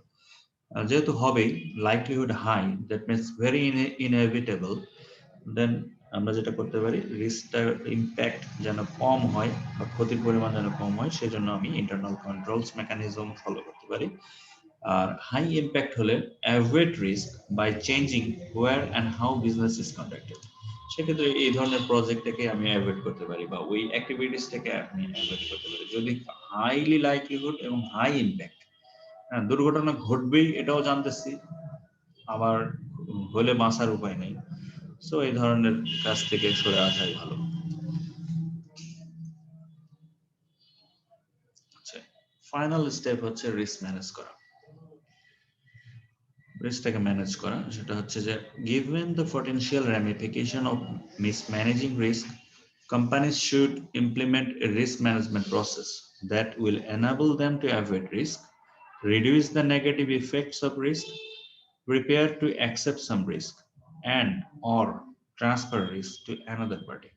যেহেতু হবেই, likelihood high, that means very inevitable, then আমরা যেটা করতে পারি রিস্কটার ইম্প্যাক্ট যেন কম হয় বা ক্ষতির পরিমাণ যেন কম হয় সেজন্য আমি ইন্টারনাল কন্ট্রোলস মেকানিজম ফলো করতে পারি। আর হাই ইম্প্যাক্ট হলে avoid risk by changing where and how business is conducted. সেক্ষেত্রে এই ধরনের প্রজেক্টটাকে আমি অ্যাভয়েড করতে পারি বা ওই অ্যাক্টিভিটিসটাকে আমি অ্যাভয়েড করতে পারি। যদি হাইলি লাইকলিহুড এবং হাই ইম্প্যাক্ট, দুর্ঘটনা ঘটবেই এটাও জানতেছি, আবার হলে বাঁচার উপায় নেই, সো এই ধরনের কাজ থেকে সরে আসাই ভালো। আচ্ছা, ফাইনাল স্টেপ হচ্ছে রিস্ক ম্যানেজ করা। রিস্কটাকে ম্যানেজ করা সেটা হচ্ছে যে given the potential ramification of mismanaging risk, companies should implement a risk management process that will enable them to avoid risk, reduce the negative effects of risk, prepare to accept some risk, and or transfer risk to another party.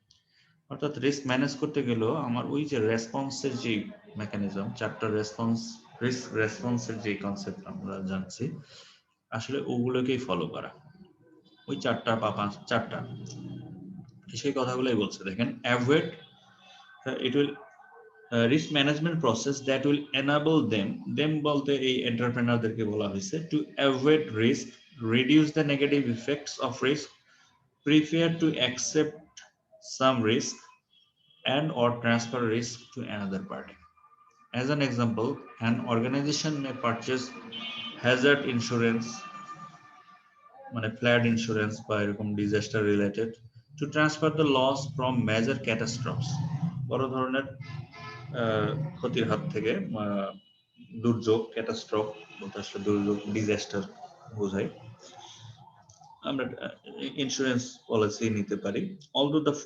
অর্থাৎ risk manage করতে গেলেও আমার ওই যে রেসপন্সের যে mechanism, চারটা response, risk রেসপন্সের যে concept আমরা জানছি, আসলে ওগুলোকেই ফলো করা। ওই চারটা বা চারটা সেই কথাগুলোই বলছে। দেখেন, avoid, it will risk management process that will enable them বলতে এই এন্টারপ্রেনারদেরকে বলা হয়েছে, to avoid risk, reduce the negative effects of risk, prefer to accept some risk, and or transfer risk to another party. As an example, an organization may purchase hazard insurance, মানে flood insurance বা এরকম disaster related, to transfer the loss from major catastrophes, বড় ধরনের ক্ষতির হাত থেকে, দুর্যোগ, ক্যাটাস্ট্রফ বলতে আসলে দুর্যোগ, ডিজাস্টার বোঝায়, আমরা ইন্স্যুরেন্স পলিসি নিতে পারি। Although the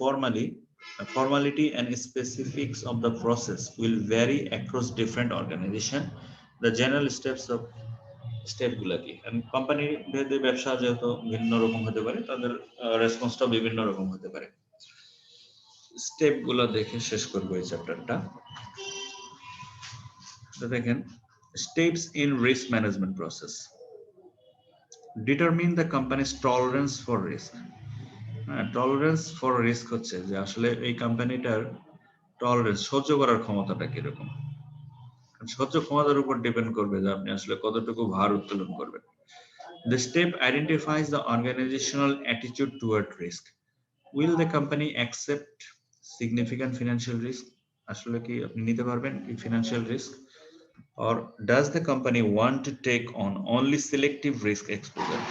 formality and specifics of the process will vary across different organization, the general steps of স্টেপগুলো কি, কোম্পানি ভেদে ব্যবসা যেহেতু ভিন্ন রকম হতে পারে, তাদের রেসপন্সটাও বিভিন্ন রকম হতে পারে। স্টেপগুলো দেখে শেষ করবো এই চ্যাপ্টারটা। তো দেখেন, steps in risk management process. Determine the companies tolerance for risk. Tolerance for risk হচ্ছে যে আসলে এই কোম্পানিটার টলারেন্স, সহ্য করার ক্ষমতাটা কিরকম। সহ্য ক্ষমতার উপর ডিপেন্ড করবে যে আপনি আসলে কতটুকু ভার উত্তোলন করবেন। The step identifies the organizational attitude toward risk. Will the company accept significant financial risk? আসলে কি আপনি নিতে পারবেন এই financial risk? Or does the company want to take on only selective risk exposure?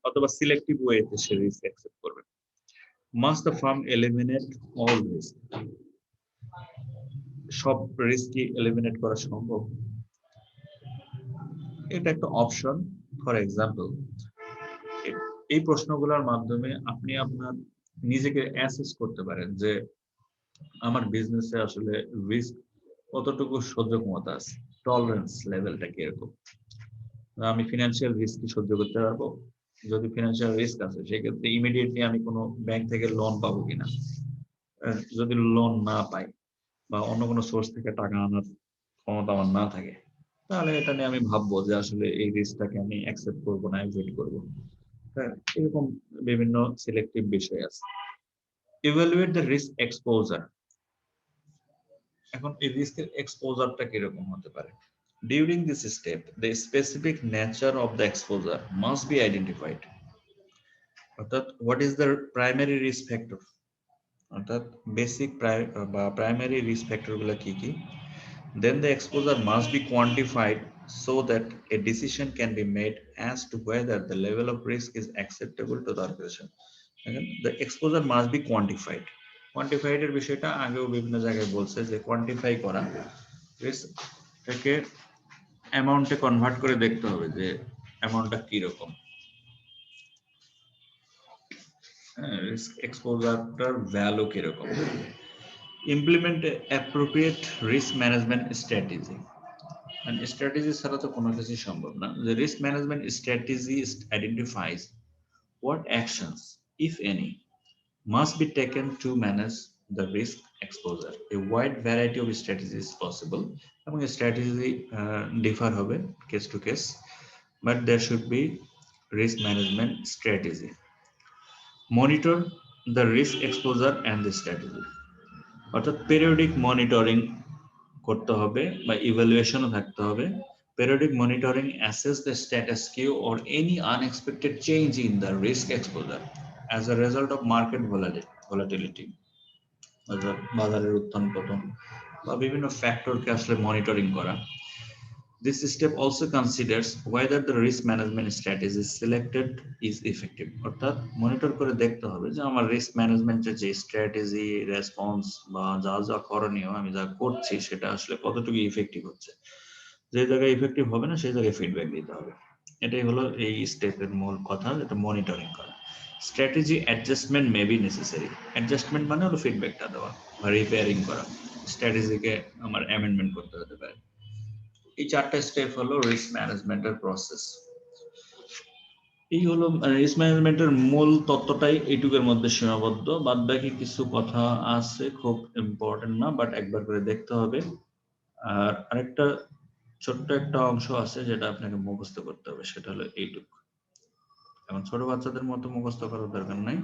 অথবা selective ওয়েতে সে risk accept করবে। Must the firm eliminate all risk? সব রিস্ক কি এলিমিনেট করা সম্ভব? এটা একটা অপশন। ফর এক্সাম্পল, এই প্রশ্নগুলোর মাধ্যমে আপনি আপনার নিজেকে অ্যাসেস করতে পারেন যে আমার বিজনেসে আসলে রিস্ক কতটুকু সহ্য ক্ষমতা আছে, টলারেন্স লেভেলটা কিরকম, আমি ফিনান্সিয়াল রিস্ক কি সহ্য করতে পারবো। যদি ফিনান্সিয়াল রিস্ক আছে সেক্ষেত্রে ইমিডিয়েটলি আমি কোনো ব্যাংক থেকে লোন পাবো কিনা, যদি লোন না পাই বা অন্য কোনো সোর্স থেকে টাকা আনার ক্ষমতা আমার না থাকে, তাহলে এটা নিয়ে আমি ভাববো যে আসলে এই রিস্কটাকে আমি অ্যাকসেপ্ট করবো না অ্যাভয়েড করবো। হ্যাঁ, এরকম বিভিন্ন সিলেক্টিভ বিষয় আছে। Evaluate the risk exposure. এখন এই রিস্কের এক্সপোজারটা কিরকম হতে পারে। During this step the specific nature of the exposure must be identified. অর্থাৎ what is the primary risk factor, অর্থাৎ বেসিক বা প্রাইমারি রিস্ক ফ্যাক্টর গুলো কি কি। Then the exposure must be quantified so that a decision can be made as to whether the level of risk is acceptable to the organization. Again, the exposure must be quantified. Quantified এর বিষয়টা আগেও বিভিন্ন জায়গায় বলছে যে quantify করা রিস্কটাকে অ্যামাউন্টে convert করে দেখতে হবে যে অ্যামাউন্টটা কি রকম, রিস্ক এক্সপোজারটার ভ্যালু কি রকম। Implement appropriate risk management strategy. And strategy ছাড়া তো কোনো কিছু সম্ভব না। The risk management strategy identifies what actions, if any, must be taken to manage the risk exposure. A wide variety of strategies is possible, এবং strategy differ হবে case to case, but there should be risk management strategy. Monitor the risk exposure and the strategy. অর্থাৎ periodic monitoring করতে হবে বা ইভ্যালুয়েশনও থাকতে হবে। Periodic monitoring assess the status quo or any unexpected change in the risk exposure as a result of market volatility, বাজারের উত্থান পতন বা বিভিন্ন ফ্যাক্টরকে আসলে মনিটরিং করা। This step also considers whether the risk management strategy selected is effective. অর্থাৎ monitor করে দেখতে হবে যে আমার রিস্ক ম্যানেজমেন্টের যে স্ট্র্যাটেজি, রেসপন্স বা যা যা করণীয় আমি যা করছি সেটা আসলে কতটুকু ইফেক্টিভ হচ্ছে। যে জায়গায় ইফেক্টিভ হবে না সেই জায়গায় ফিডব্যাক দিতে হবে। এটাই হলো এই স্টেপের মূল কথা, যেটা মনিটরিং করা। Strategy adjustment may be necessary. Adjustment মানে হলো ফিডব্যাকটা দেওয়া বা রিপেয়ারিং করা, স্ট্র্যাটেজিকে আমার অ্যামেন্ডমেন্ট করতে হতে পারে। এই চারটা স্টেপ হলো রিস্ক ম্যানেজমেন্টের প্রসেস। এই হলো রিস্ক ম্যানেজমেন্টের মূল তত্ত্বটাই এইটুকুর মধ্যে সীমাবদ্ধ। বাদ বাকি কিছু কথা আছে খুব ইম্পর্টেন্ট না, বাট একবার করে দেখতে হবে। আর আরেকটা ছোট্ট একটা অংশ আছে যেটা আপনাকে মুখস্থ করতে হবে, সেটা হলো এইটুকু। এখন ছোট বাচ্চাদের মতো মুখস্থ করার দরকার নাই,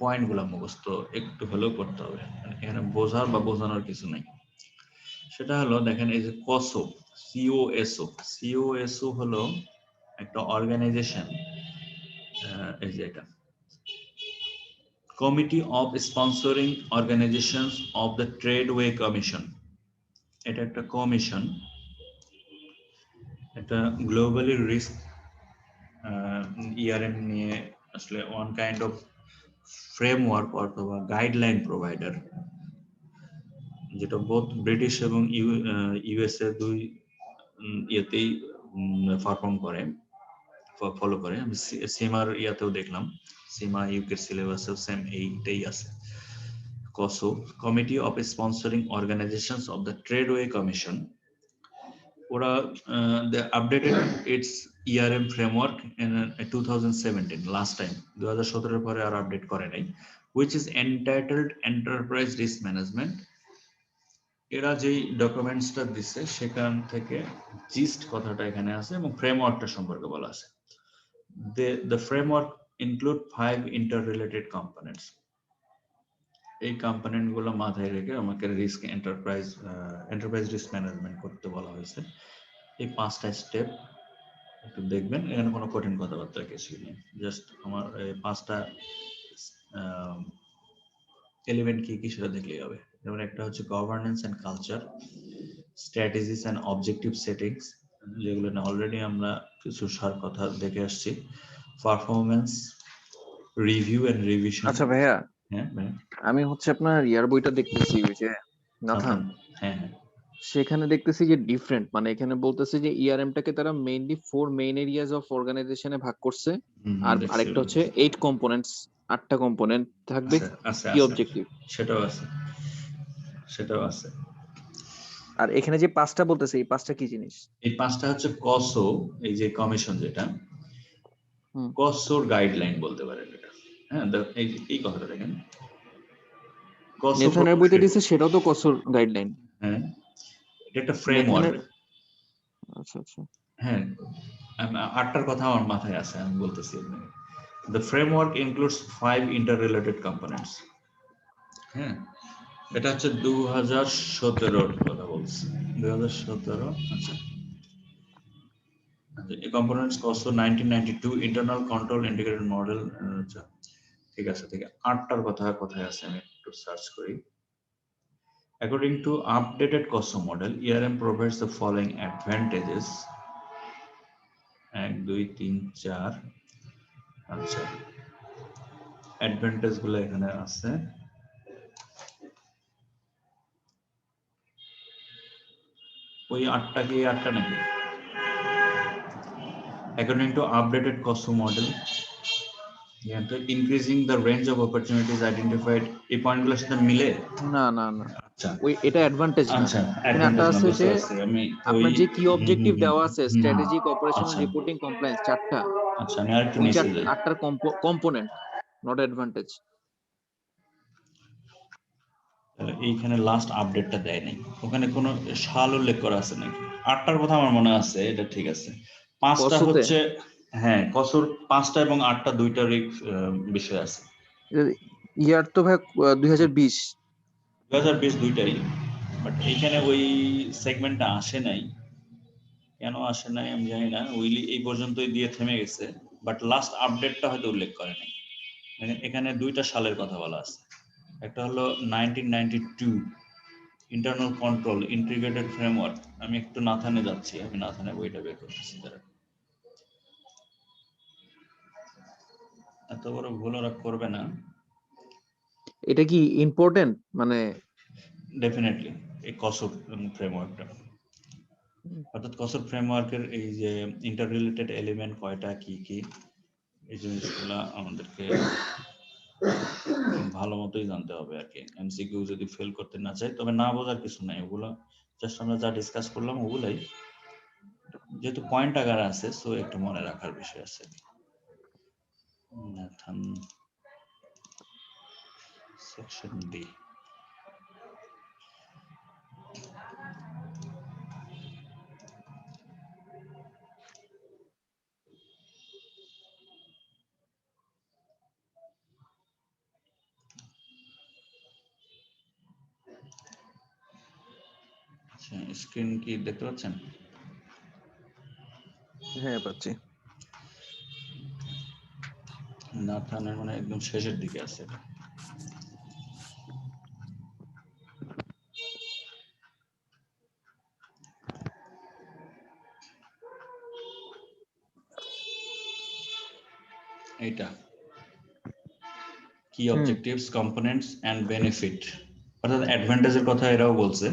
পয়েন্ট গুলা মুখস্থ একটু হলেও করতে হবে। এখানে বোঝার বা বোঝানোর কিছু নাই। সেটা হলো দেখেন এই যে কসো, সিওএসও হলো একটা অর্গানাইজেশন। এই যে এটা committee of sponsoring organisations of the Treadway commission. এটা একটা কমিশন, এটা গ্লোবালি রিস্ক ইআরএম নিয়ে আসলে ওয়ান কাইন্ড অফ ফ্রেমওয়ার্ক অথবা গাইডলাইন প্রোভাইডার, যেটা বোথ ব্রিটিশ এবং ইউএসএ দুই ইয়েতেই পারফর্ম করে, ফলো করে। আমি সিমার ইয়াতেও দেখলাম, সিমা ইউকের সিলেবাসেও সেম এইটাই আছে। COSO, committee of sponsoring organisations of the Treadway commission, ওরা they updated its ERM framework in 2017 last time, 2017 পরে আর আপডেট করে নাই, which is entitled Enterprise Risk Management. এরা যেই ডকুমেন্টসটা দিচ্ছে সেখান থেকে জিস্ট কথাটা এখানে আছে এবং ফ্রেমওয়ার্কটা সম্পর্কে বলা আছে। The framework include 5 interrelated components. এই কম্পোনেন্ট গুলো মাথায় রেখে আমাকে রিস্ক এন্টারপ্রাইজ রিস্ক ম্যানেজমেন্ট করতে বলা হয়েছে। এই 5টা স্টেপ একটু দেখবেন, এখানে কোনো কঠিন কথাবার্তা কিছু নেই, জাস্ট আমার এই 5টা এলিমেন্ট কি কি সেটা দেখলেই হবে। যেমন একটা হচ্ছে governance and culture, strategies and objective settings, যেগুলো না অলরেডি আমরা কিছু সার কথা দেখে আসছি। Performance review and revision.
আচ্ছা ভাইয়া,
হ্যাঁ ভাইয়া,
আমি হচ্ছে আপনার ইয়ার বইটা দেখতেছি, ওই যে নাথান,
হ্যাঁ হ্যাঁ
সেখানে দেখতেছি যে ডিফারেন্ট, মানে এখানে বলতেছে যে ইআরএম টাকে তারা মেইনলি 4 মেইন এরিয়াজ অফ অর্গানাইজেশনে ভাগ করছে, আর আরেকটা হচ্ছে 8 কম্পোনেন্টস, 8টা কম্পোনেন্ট থাকবে, কি অবজেক্টিভ
সেটাও আছে, সেটাও আছে।
আর এখানে যে 5টা বলতেছে, এই 5টা কি জিনিস?
এই 5টা হচ্ছে কসো, এই যে কমিশন যেটা, কসোর গাইডলাইন বলতে পারেন এটা। হ্যাঁ, এই কথাটা দেখেন, কসো
নেথানের বইতে দিছে সেটাও তো কসোর গাইডলাইন।
হ্যাঁ, এটা একটা ফ্রেমওয়ার্ক।
আচ্ছা আচ্ছা,
হ্যাঁ, 8টার কথা আমার মাথায় আছে, আমি বলতেছি আপনাকে। The framework includes 5 interrelated components. হ্যাঁ, এটা হচ্ছে 2017 কথা বলছি, 2017। আচ্ছা, এই components COSO 1992 internal control integrated model. আচ্ছা ঠিক আছে, ঠিক আছে, 8টার কথা কোথায় আছে আমি একটু সার্চ করি। According to updated COSO model, ERM provides the following advantages. 1 2 3 4 আচ্ছা অ্যাডভান্টেজ গুলো এখানে আছে ওই 8টা কি 8টা নাকি according to updated COSO model increasing the range of opportunities identified এই পয়েন্টগুলোর সাথে মিলে
না না না
আচ্ছা
ওই এটা অ্যাডভান্টেজ না
আচ্ছা
এখানে একটা আছে যে
আমি
আপনার যে কি অবজেক্টিভ দেওয়া আছে
হুম,
স্ট্র্যাটেজিক অপারেশনাল
আচ্ছা
রিপোর্টিং কমপ্লায়েন্স 4টা
আচ্ছা আমি আরেকটু
ওই
নিচে যাই
8টার কম্পোনেন্ট নট অ্যাডভান্টেজ
তাহলে এইখানে লাস্ট আপডেটটা দেয় নাই ওখানে কোনো সাল উল্লেখ করা আছে নাকি 8টার কথা আমার মনে আছে এটা ঠিক আছে 5টা
কসোতে?
হচ্ছে হ্যাঁ কসুর 5টা এবং 8টা দুইটারই বিষয় আছে
ইয়ার তো ভাই 2020
2020 দুইটাই বাট এইখানে ওই সেগমেন্টটা আসে নাই কেন আসে নাই আমি জানি না উইলি এই পর্যন্তই দিয়ে থেমে গেছে বাট লাস্ট আপডেটটা হয়তো উল্লেখ করে নাই এখানে দুইটা সালের কথা বলা আছে একটা হলো 1992 ইন্টারনাল কন্ট্রোল ইন্টিগ্রেটেড ফ্রেমওয়ার্ক আমি একটু নাথানে যাচ্ছি আমি নাথানে বইটা বের করতেছি তারা এত বড় ভুল ওরা করবে না
এটা কি ইম্পর্টেন্ট মানে
ডেফিনেটলি এই কসর ফ্রেমওয়ার্কটা অর্থাৎ কসর ফ্রেমওয়ার্কের এই যে ইন্টার রিলেটেড এলিমেন্ট কয়টা কি কি এই জিনিসগুলো আমাদেরকে ভালো মতোই জানতে হবে আর কি এমসিকিউ যদি ফেল করতে না চাই তবে না বোঝার কিছু নাই ওগুলো জাস্ট আমরা যা ডিসকাস করলাম ওগুলাই যেহেতু পয়েন্ট আকারে আছে সো একটু মনে রাখার বিষয় আছে নাথান সেকশন ডি স্ক্রিন কি দেখতে পাচ্ছেন
হ্যাঁ পাচ্ছি
নাথানের মানে একদম শেষের দিকে আছে এটা কি অবজেক্টিভস কম্পোনেন্টস এন্ড বেনিফিট অর্থাৎ অ্যাডভান্টেজের কথা এরাও বলছে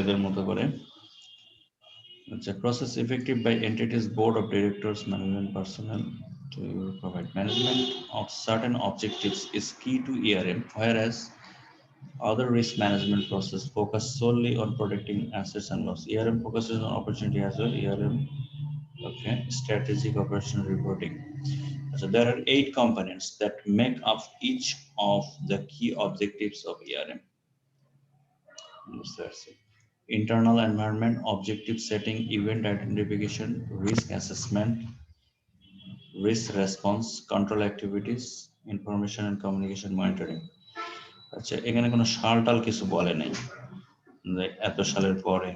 এদের মতো করে আচ্ছা process effective by entities board of directors management personnel to provide management of certain objectives is key to ERM whereas other risk management process focus solely on protecting assets and loss ERM focuses on opportunity as well ERM okay strategic operational reporting so there are 8 components that make up each of the key objectives of ERM internal environment, objective setting, event identification, risk assessment, risk response, control activities, information and communication monitoring. আচ্ছা এখানে কোনো সালটাল কিছু বলে নাই যে এত সালের পরে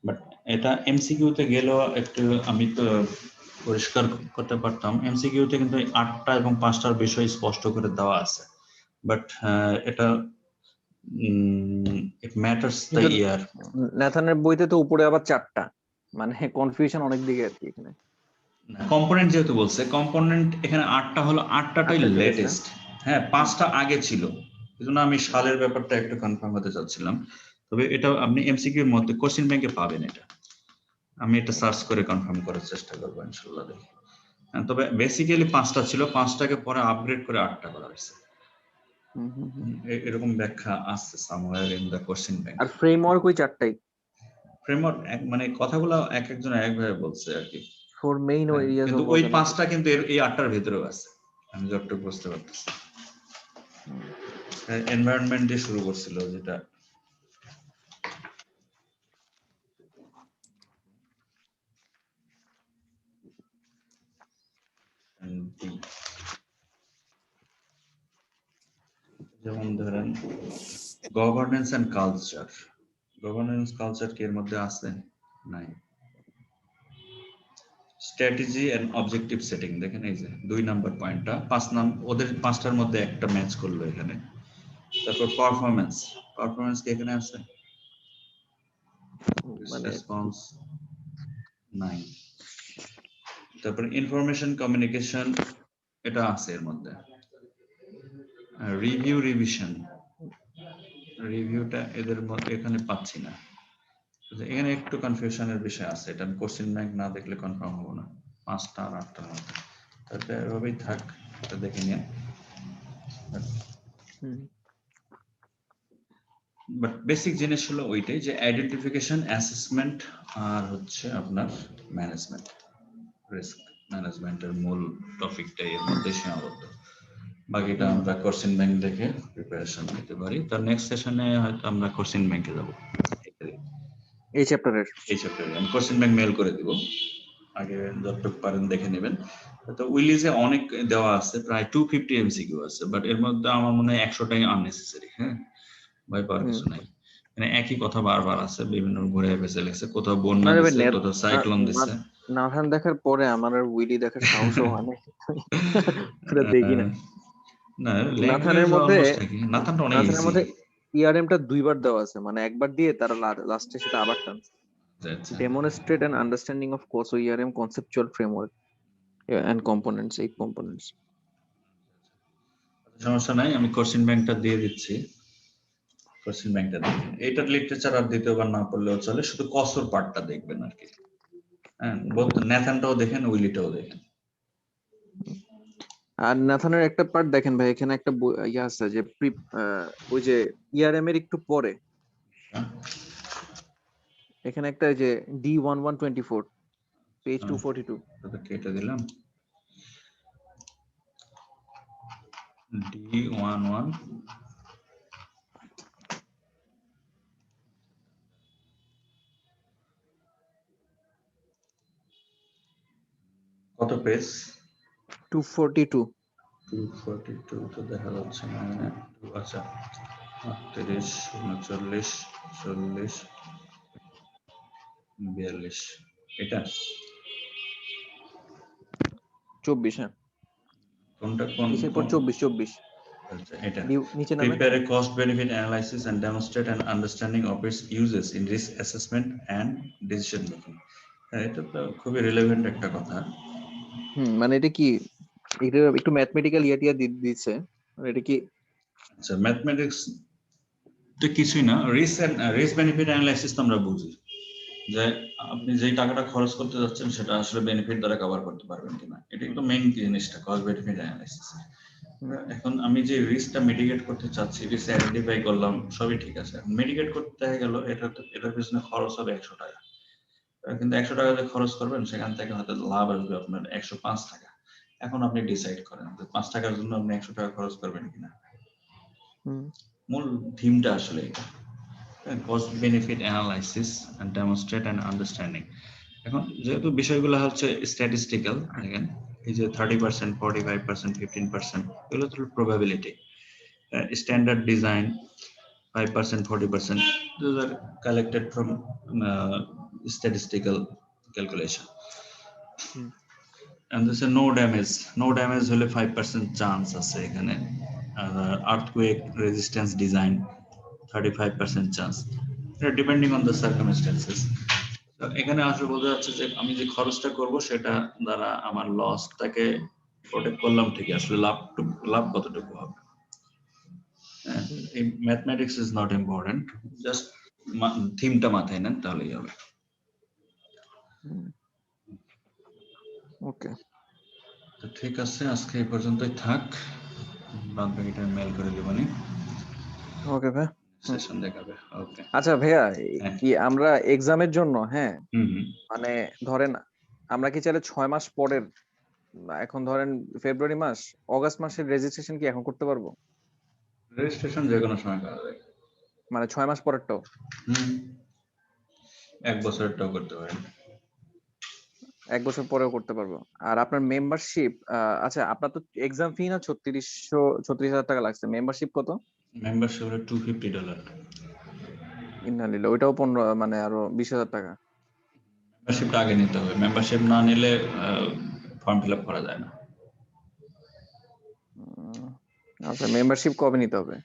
বাট এটা এমসিকিউতে গেলেও একটু আমি তো পরিষ্কার করতে পারতাম এমসিকিউতে কিন্তু 8টা এবং 5টার বিষয় স্পষ্ট করে দেওয়া আছে বাট এটা it matters the year
নাথানের বইতে তো উপরে আবার 4টা মানে কনফিউশন অনেক দিকে আর কি এখানে
কম্পোনেন্ট যেহেতু বলছে কম্পোনেন্ট এখানে 8টা হলো 8টাই লেটেস্ট হ্যাঁ 5টা আগে ছিল এজন্য আমি সালের ব্যাপারটা একটু কনফার্ম হতে চাচ্ছিলাম তবে এটা আপনি এমসিকিউ এর মধ্যে কোশ্চেন ব্যাংকে পাবেন এটা আমি এটা সার্চ করে কনফার্ম করার চেষ্টা করব ইনশাআল্লাহ দেখি তবে বেসিক্যালি 5টা ছিল 5টাকে পরে আপগ্রেড করে 8টা করা হয়েছে এরকম ব্যাখ্যা আছে somewhere in the question bank
আর ফ্রেমওয়ার্ক ওই 4টাই
ফ্রেমওয়ার্ক মানে কথাগুলো একজন একভাবে বলছে আর কি
ফর মেইন এরিয়াস
কিন্তু ওই 5টা কিন্তু এই 8টার ভিতরেও আছে আমি যতটুকু বুঝতে পারতেছি এনভায়রনমেন্ট দিয়ে শুরু করছিল যেটা যেমন ধরেন governance and culture governance culture কি এর মধ্যে আছে নাই স্ট্র্যাটেজি এন্ড অবজেক্টিভ সেটিং দেখেন এই যে 2 নাম্বার পয়েন্টটা 5 ওদের 5টার মধ্যে একটা ম্যাচ করলো এখানে তারপর পারফরম্যান্স কি এখানে আছে?
মানে
রেসপন্স নাই। তারপর ইনফরমেশন কমিউনিকেশন এটা আছে এর মধ্যে। রিভিউ রিভিশন, রিভিউটা এদের মধ্যে এখানে পাচ্ছি না। এখানে একটু কনফিউশনের বিষয় আছে, এটা আমি কোশ্চেন ব্যাংক না দেখলে কনফার্ম হবো না। 5টা আর 8টার মধ্যে, তারপরে এভাবেই থাক, এটা দেখে নিন। বাট বেসিক জিনিস হলো ওইটাই যে আইডেন্টিফিকেশন, অ্যাসেসমেন্ট আর হচ্ছে আপনার ম্যানেজমেন্ট, রিস্ক ম্যানেজমেন্টের মূল টপিকটাই এর মধ্যে সীমাবদ্ধ। বাকিটা আমরা কোশ্চেন ব্যাংক দেখে প্রিপারেশন নিতে পারি। তার নেক্সট সেশনে হয়তো আমরা কোশ্চেন ব্যাংকে যাব।
এই চ্যাপ্টারের
আমি কোশ্চেন ব্যাংক মেল করে দিব, আগে যতটুকু পারেন দেখে নেবেন। তো উইলিজে অনেক দেওয়া আছে, প্রায় 250 এমসিকিউ আছে, বাট এর মধ্যে আমার মনে হয় 100টাই আননেসেসারি। হ্যাঁ, ভয় পাওয়ার কিছু নাই, মানে একই কথা বারবার আছে, বিভিন্ন ঘুরে ভেসে লেগেছে, কোথাও বন্যা দিচ্ছে, কোথাও সাইক্লোন দিচ্ছে।
নাথান দেখার পরে আমার আর উইলি দেখার সাহসও হয় না, পুরো দেখি না।
না,
নাথানের মধ্যে
নাথানটা অনেক ইজি।
ইআরএমটা 2বার দেওয়া আছে, মানে একবার দিয়ে তারা লাস্টে সেটা আবার টানছে। Demonstrate an understanding of COSO ERM conceptual framework and components, 8 components.
সমস্যা নাই, আমি কোশ্চেন ব্যাংকটা দিয়ে দিচ্ছি। কোশ্চেন ব্যাংকটা দেখেন, এটার লিটারেচার আর দ্বিতীয়বার না পড়লেও চলে, শুধু কসর পার্টটা দেখবেন আর কি। হ্যাঁ, বলতে ন্যাথানটাও দেখেন, উইলিটাও দেখেন।
আর নাথানের একটা পার্ট দেখেন ভাই, এখানে একটা ইয়ে আছে যে ওই যে ইআরএম এর একটু পরে এখানে একটা যে D1124 পেজ 242
কেটে দিলাম। D11 কত পেজ?
242
তো দেখা যাচ্ছে না। আচ্ছা, 38, 39, 40, 42, এটা
24। হ্যাঁ,
কোনটা কোন?
কিসের পর 24?
আচ্ছা, এটা
নিচে নামে
prepare a cost benefit analysis and demonstrate an understanding of its uses in risk assessment and decision making. এটা তো খুবই রিলেভেন্ট একটা কথা।
মানে এটা কি, এটা একটু ম্যাথমেটিক্যাল ইয়া দিচ্ছে, এটা কি?
আচ্ছা, ম্যাথমেটিক্স তো কিছুই না, রিস্ক বেনিফিট অ্যানালাইসিস তো আমরা বুঝি যে আপনি যেই টাকাটা খরচ করতে যাচ্ছেন সেটা আসলে বেনিফিট দ্বারা কভার করতে পারবেন কিনা, এটাই তো মেইন জিনিসটা কস্ট বেনিফিট অ্যানালাইসিস। এখন আমি যে রিস্কটা মিটিগেট করতে চাচ্ছি, রিস্ক আইডেন্টিফাই করলাম, সবই ঠিক আছে, মিটিগেট করতে গেল এটার পিছনে খরচ হবে 100 টাকা, কিন্তু 100 টাকা যে খরচ করবেন সেখান থেকে হয়তো লাভ আসবে আপনার 105 টাকা। এখন আপনি ডিসাইড করেন যে 5 টাকার জন্য আপনি 100 টাকা খরচ করবেন কিনা। মূল থিমটা আসলে এটা, cost benefit analysis and demonstrate an understanding. এখন যেহেতু বিষয়গুলো হচ্ছে স্ট্যাটিস্টিক্যাল, দেখেন এই যে 30%, 45%, 15%, এগুলো তো probability. Standard design 5%, 40%, those are collected from statistical calculation. And this is no damage হলে 5% চান্স আছে এখানে। earthquake resistance design 35% chance, depending on the circumstances. এখানে আসলে বোঝা যাচ্ছে যে আমি যে খরচটা করব সেটা দ্বারা আমার লসটাকে প্রোটেক্ট করলাম, ঠিক আসলে লাভ কতটুকু হবে। এই mathematics is not important, just থিমটা মাথায় নেন তাহলেই হবে।
ওকে,
তো ঠিক আছে, আজকে এই পর্যন্তই থাক, বাদ বাকিটা মেল করে দেবনি।
ওকে ভাই,
সেশন দেখাবে। ওকে,
আচ্ছা ভাইয়া, কি আমরা এক্সামের জন্য, হ্যাঁ মানে ধরেন আমরা কি চাইলে 6 মাস পরের, এখন ধরেন ফেব্রুয়ারি মাস, অগাস্ট মাসের রেজিস্ট্রেশন কি এখন করতে পারবো?
রেজিস্ট্রেশন যে কোনো সময় করা যায়,
মানে 6 মাস পরেরটাও?
1 বছরেরটাও করতে পারেন।
1 বছর পরেও করতে পারবো। আর আপনার মেম্বারশিপ, আচ্ছা আপনার তো এক্সাম ফি না 36,000 টাকা লাগছে, মেম্বারশিপ কত?
মেম্বারশিপ হলো $250।
ইনশাআল্লাহ ওইটাও 15, মানে আরো 20,000 টাকা।
মেম্বারশিপটা আগে নিতে হবে, মেম্বারশিপ না নিলে ফর্ম ফিল আপ করা যায় না।
আচ্ছা, মেম্বারশিপ কবে নিতে হবে?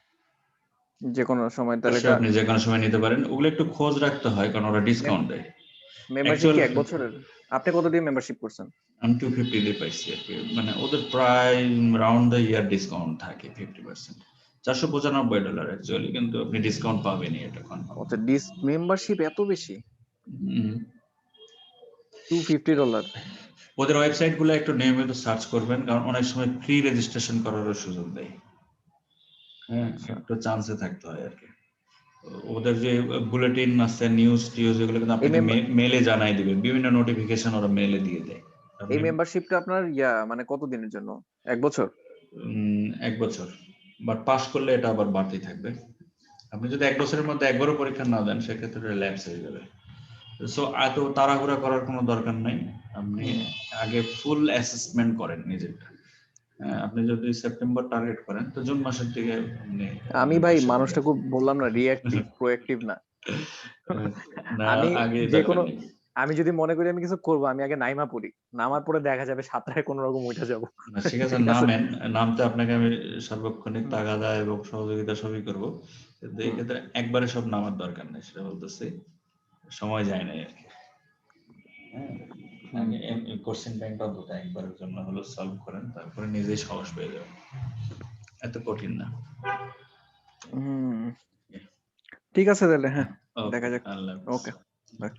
যে কোনো সময় তাহলে
অবশ্যই আপনি যে কোনো সময় নিতে পারেন। ওগুলো একটু খোঁজ রাখতে হয় কারণ ওরা ডিসকাউন্ট দেয়।
মেম্বারশিপ কি 1 বছরের? আপনি কত দিয়ে মেম্বারশিপ করছেন?
আমি 250 দিয়ে পাইছি আর কি। মানে ওদের প্রায় রাউন্ড দ্য ইয়ার ডিসকাউন্ট থাকে 50%। $495 অ্যাকচুয়ালি, কিন্তু আপনি ডিসকাউন্ট পাবেনই, এটা কনফার্ম।
আচ্ছা, মেম্বারশিপ এত বেশি?
হুম।
$250?
ওদের ওয়েবসাইট গুলো একটু নিয়মিত সার্চ করবেন, কারণ অনেক সময় ফ্রি রেজিস্ট্রেশন করারও সুযোগ দেয়। হ্যাঁ,
আচ্ছা।
একটু চান্সে থাকতে হয় আর কি। ওদের যে বুলেটিন আছে, নিউজ টিউজ, এগুলো কিন্তু আপনাকে মেলে জানাই দিবে, বিভিন্ন নোটিফিকেশন ওরা মেলে দিয়ে দেয়।
এই মেম্বারশিপটা আপনার মানে কত দিনের জন্য? 1 বছর?
1 বছর, বাট পাস করলে এটা আবার বাড়তেই থাকবে। আপনি যদি 1 বছরের মধ্যে একবারও পরীক্ষা না দেন, সেক্ষেত্রে ল্যাপস হয়ে যাবে। সো এত তাড়াহুড়া করার কোনো দরকার নাই। আপনি আগে ফুল অ্যাসেসমেন্ট করেন নিজেরটা। আপনি যদি সেপ্টেম্বর টার্গেট করেন, তো জুন মাসের দিকে আপনি
আমি ভাই মানুষটা খুব বললাম না, রিঅ্যাক্টিভ, প্রোঅ্যাক্টিভ না।
না,
আমি
আগে
যে
দরকার
কোনো
নেই।
আমি যদি মনে করি আমি কিছু করব, আমি আগে নাইমা পড়ি। নামার পরে দেখা যাবে সাঁতরায় কোনো রকম উঠে যাব।
না, ঠিক আছে,
ঠিক আছে?
নামেন। নামতে আপনাকে আমি সার্বক্ষণিক তাগাদা এবং সহযোগিতা সবই করব। কিন্তু এই ক্ষেত্রে একবারে সব নামার দরকার নেই, সেটা বলতেছি। সময় যায় নাই আর কি। আগে কোশ্চেন ব্যাংকটা দুটো একবারের জন্য হলো সলভ করেন, তারপরে নিজেই সাহস পেয়ে যাবেন। এত কঠিন না।
ঠিক আছে তাহলে, হ্যাঁ, দেখা
ওকে,
যাক।
আল্লাহ হাফেজ।
ওকে, বাই।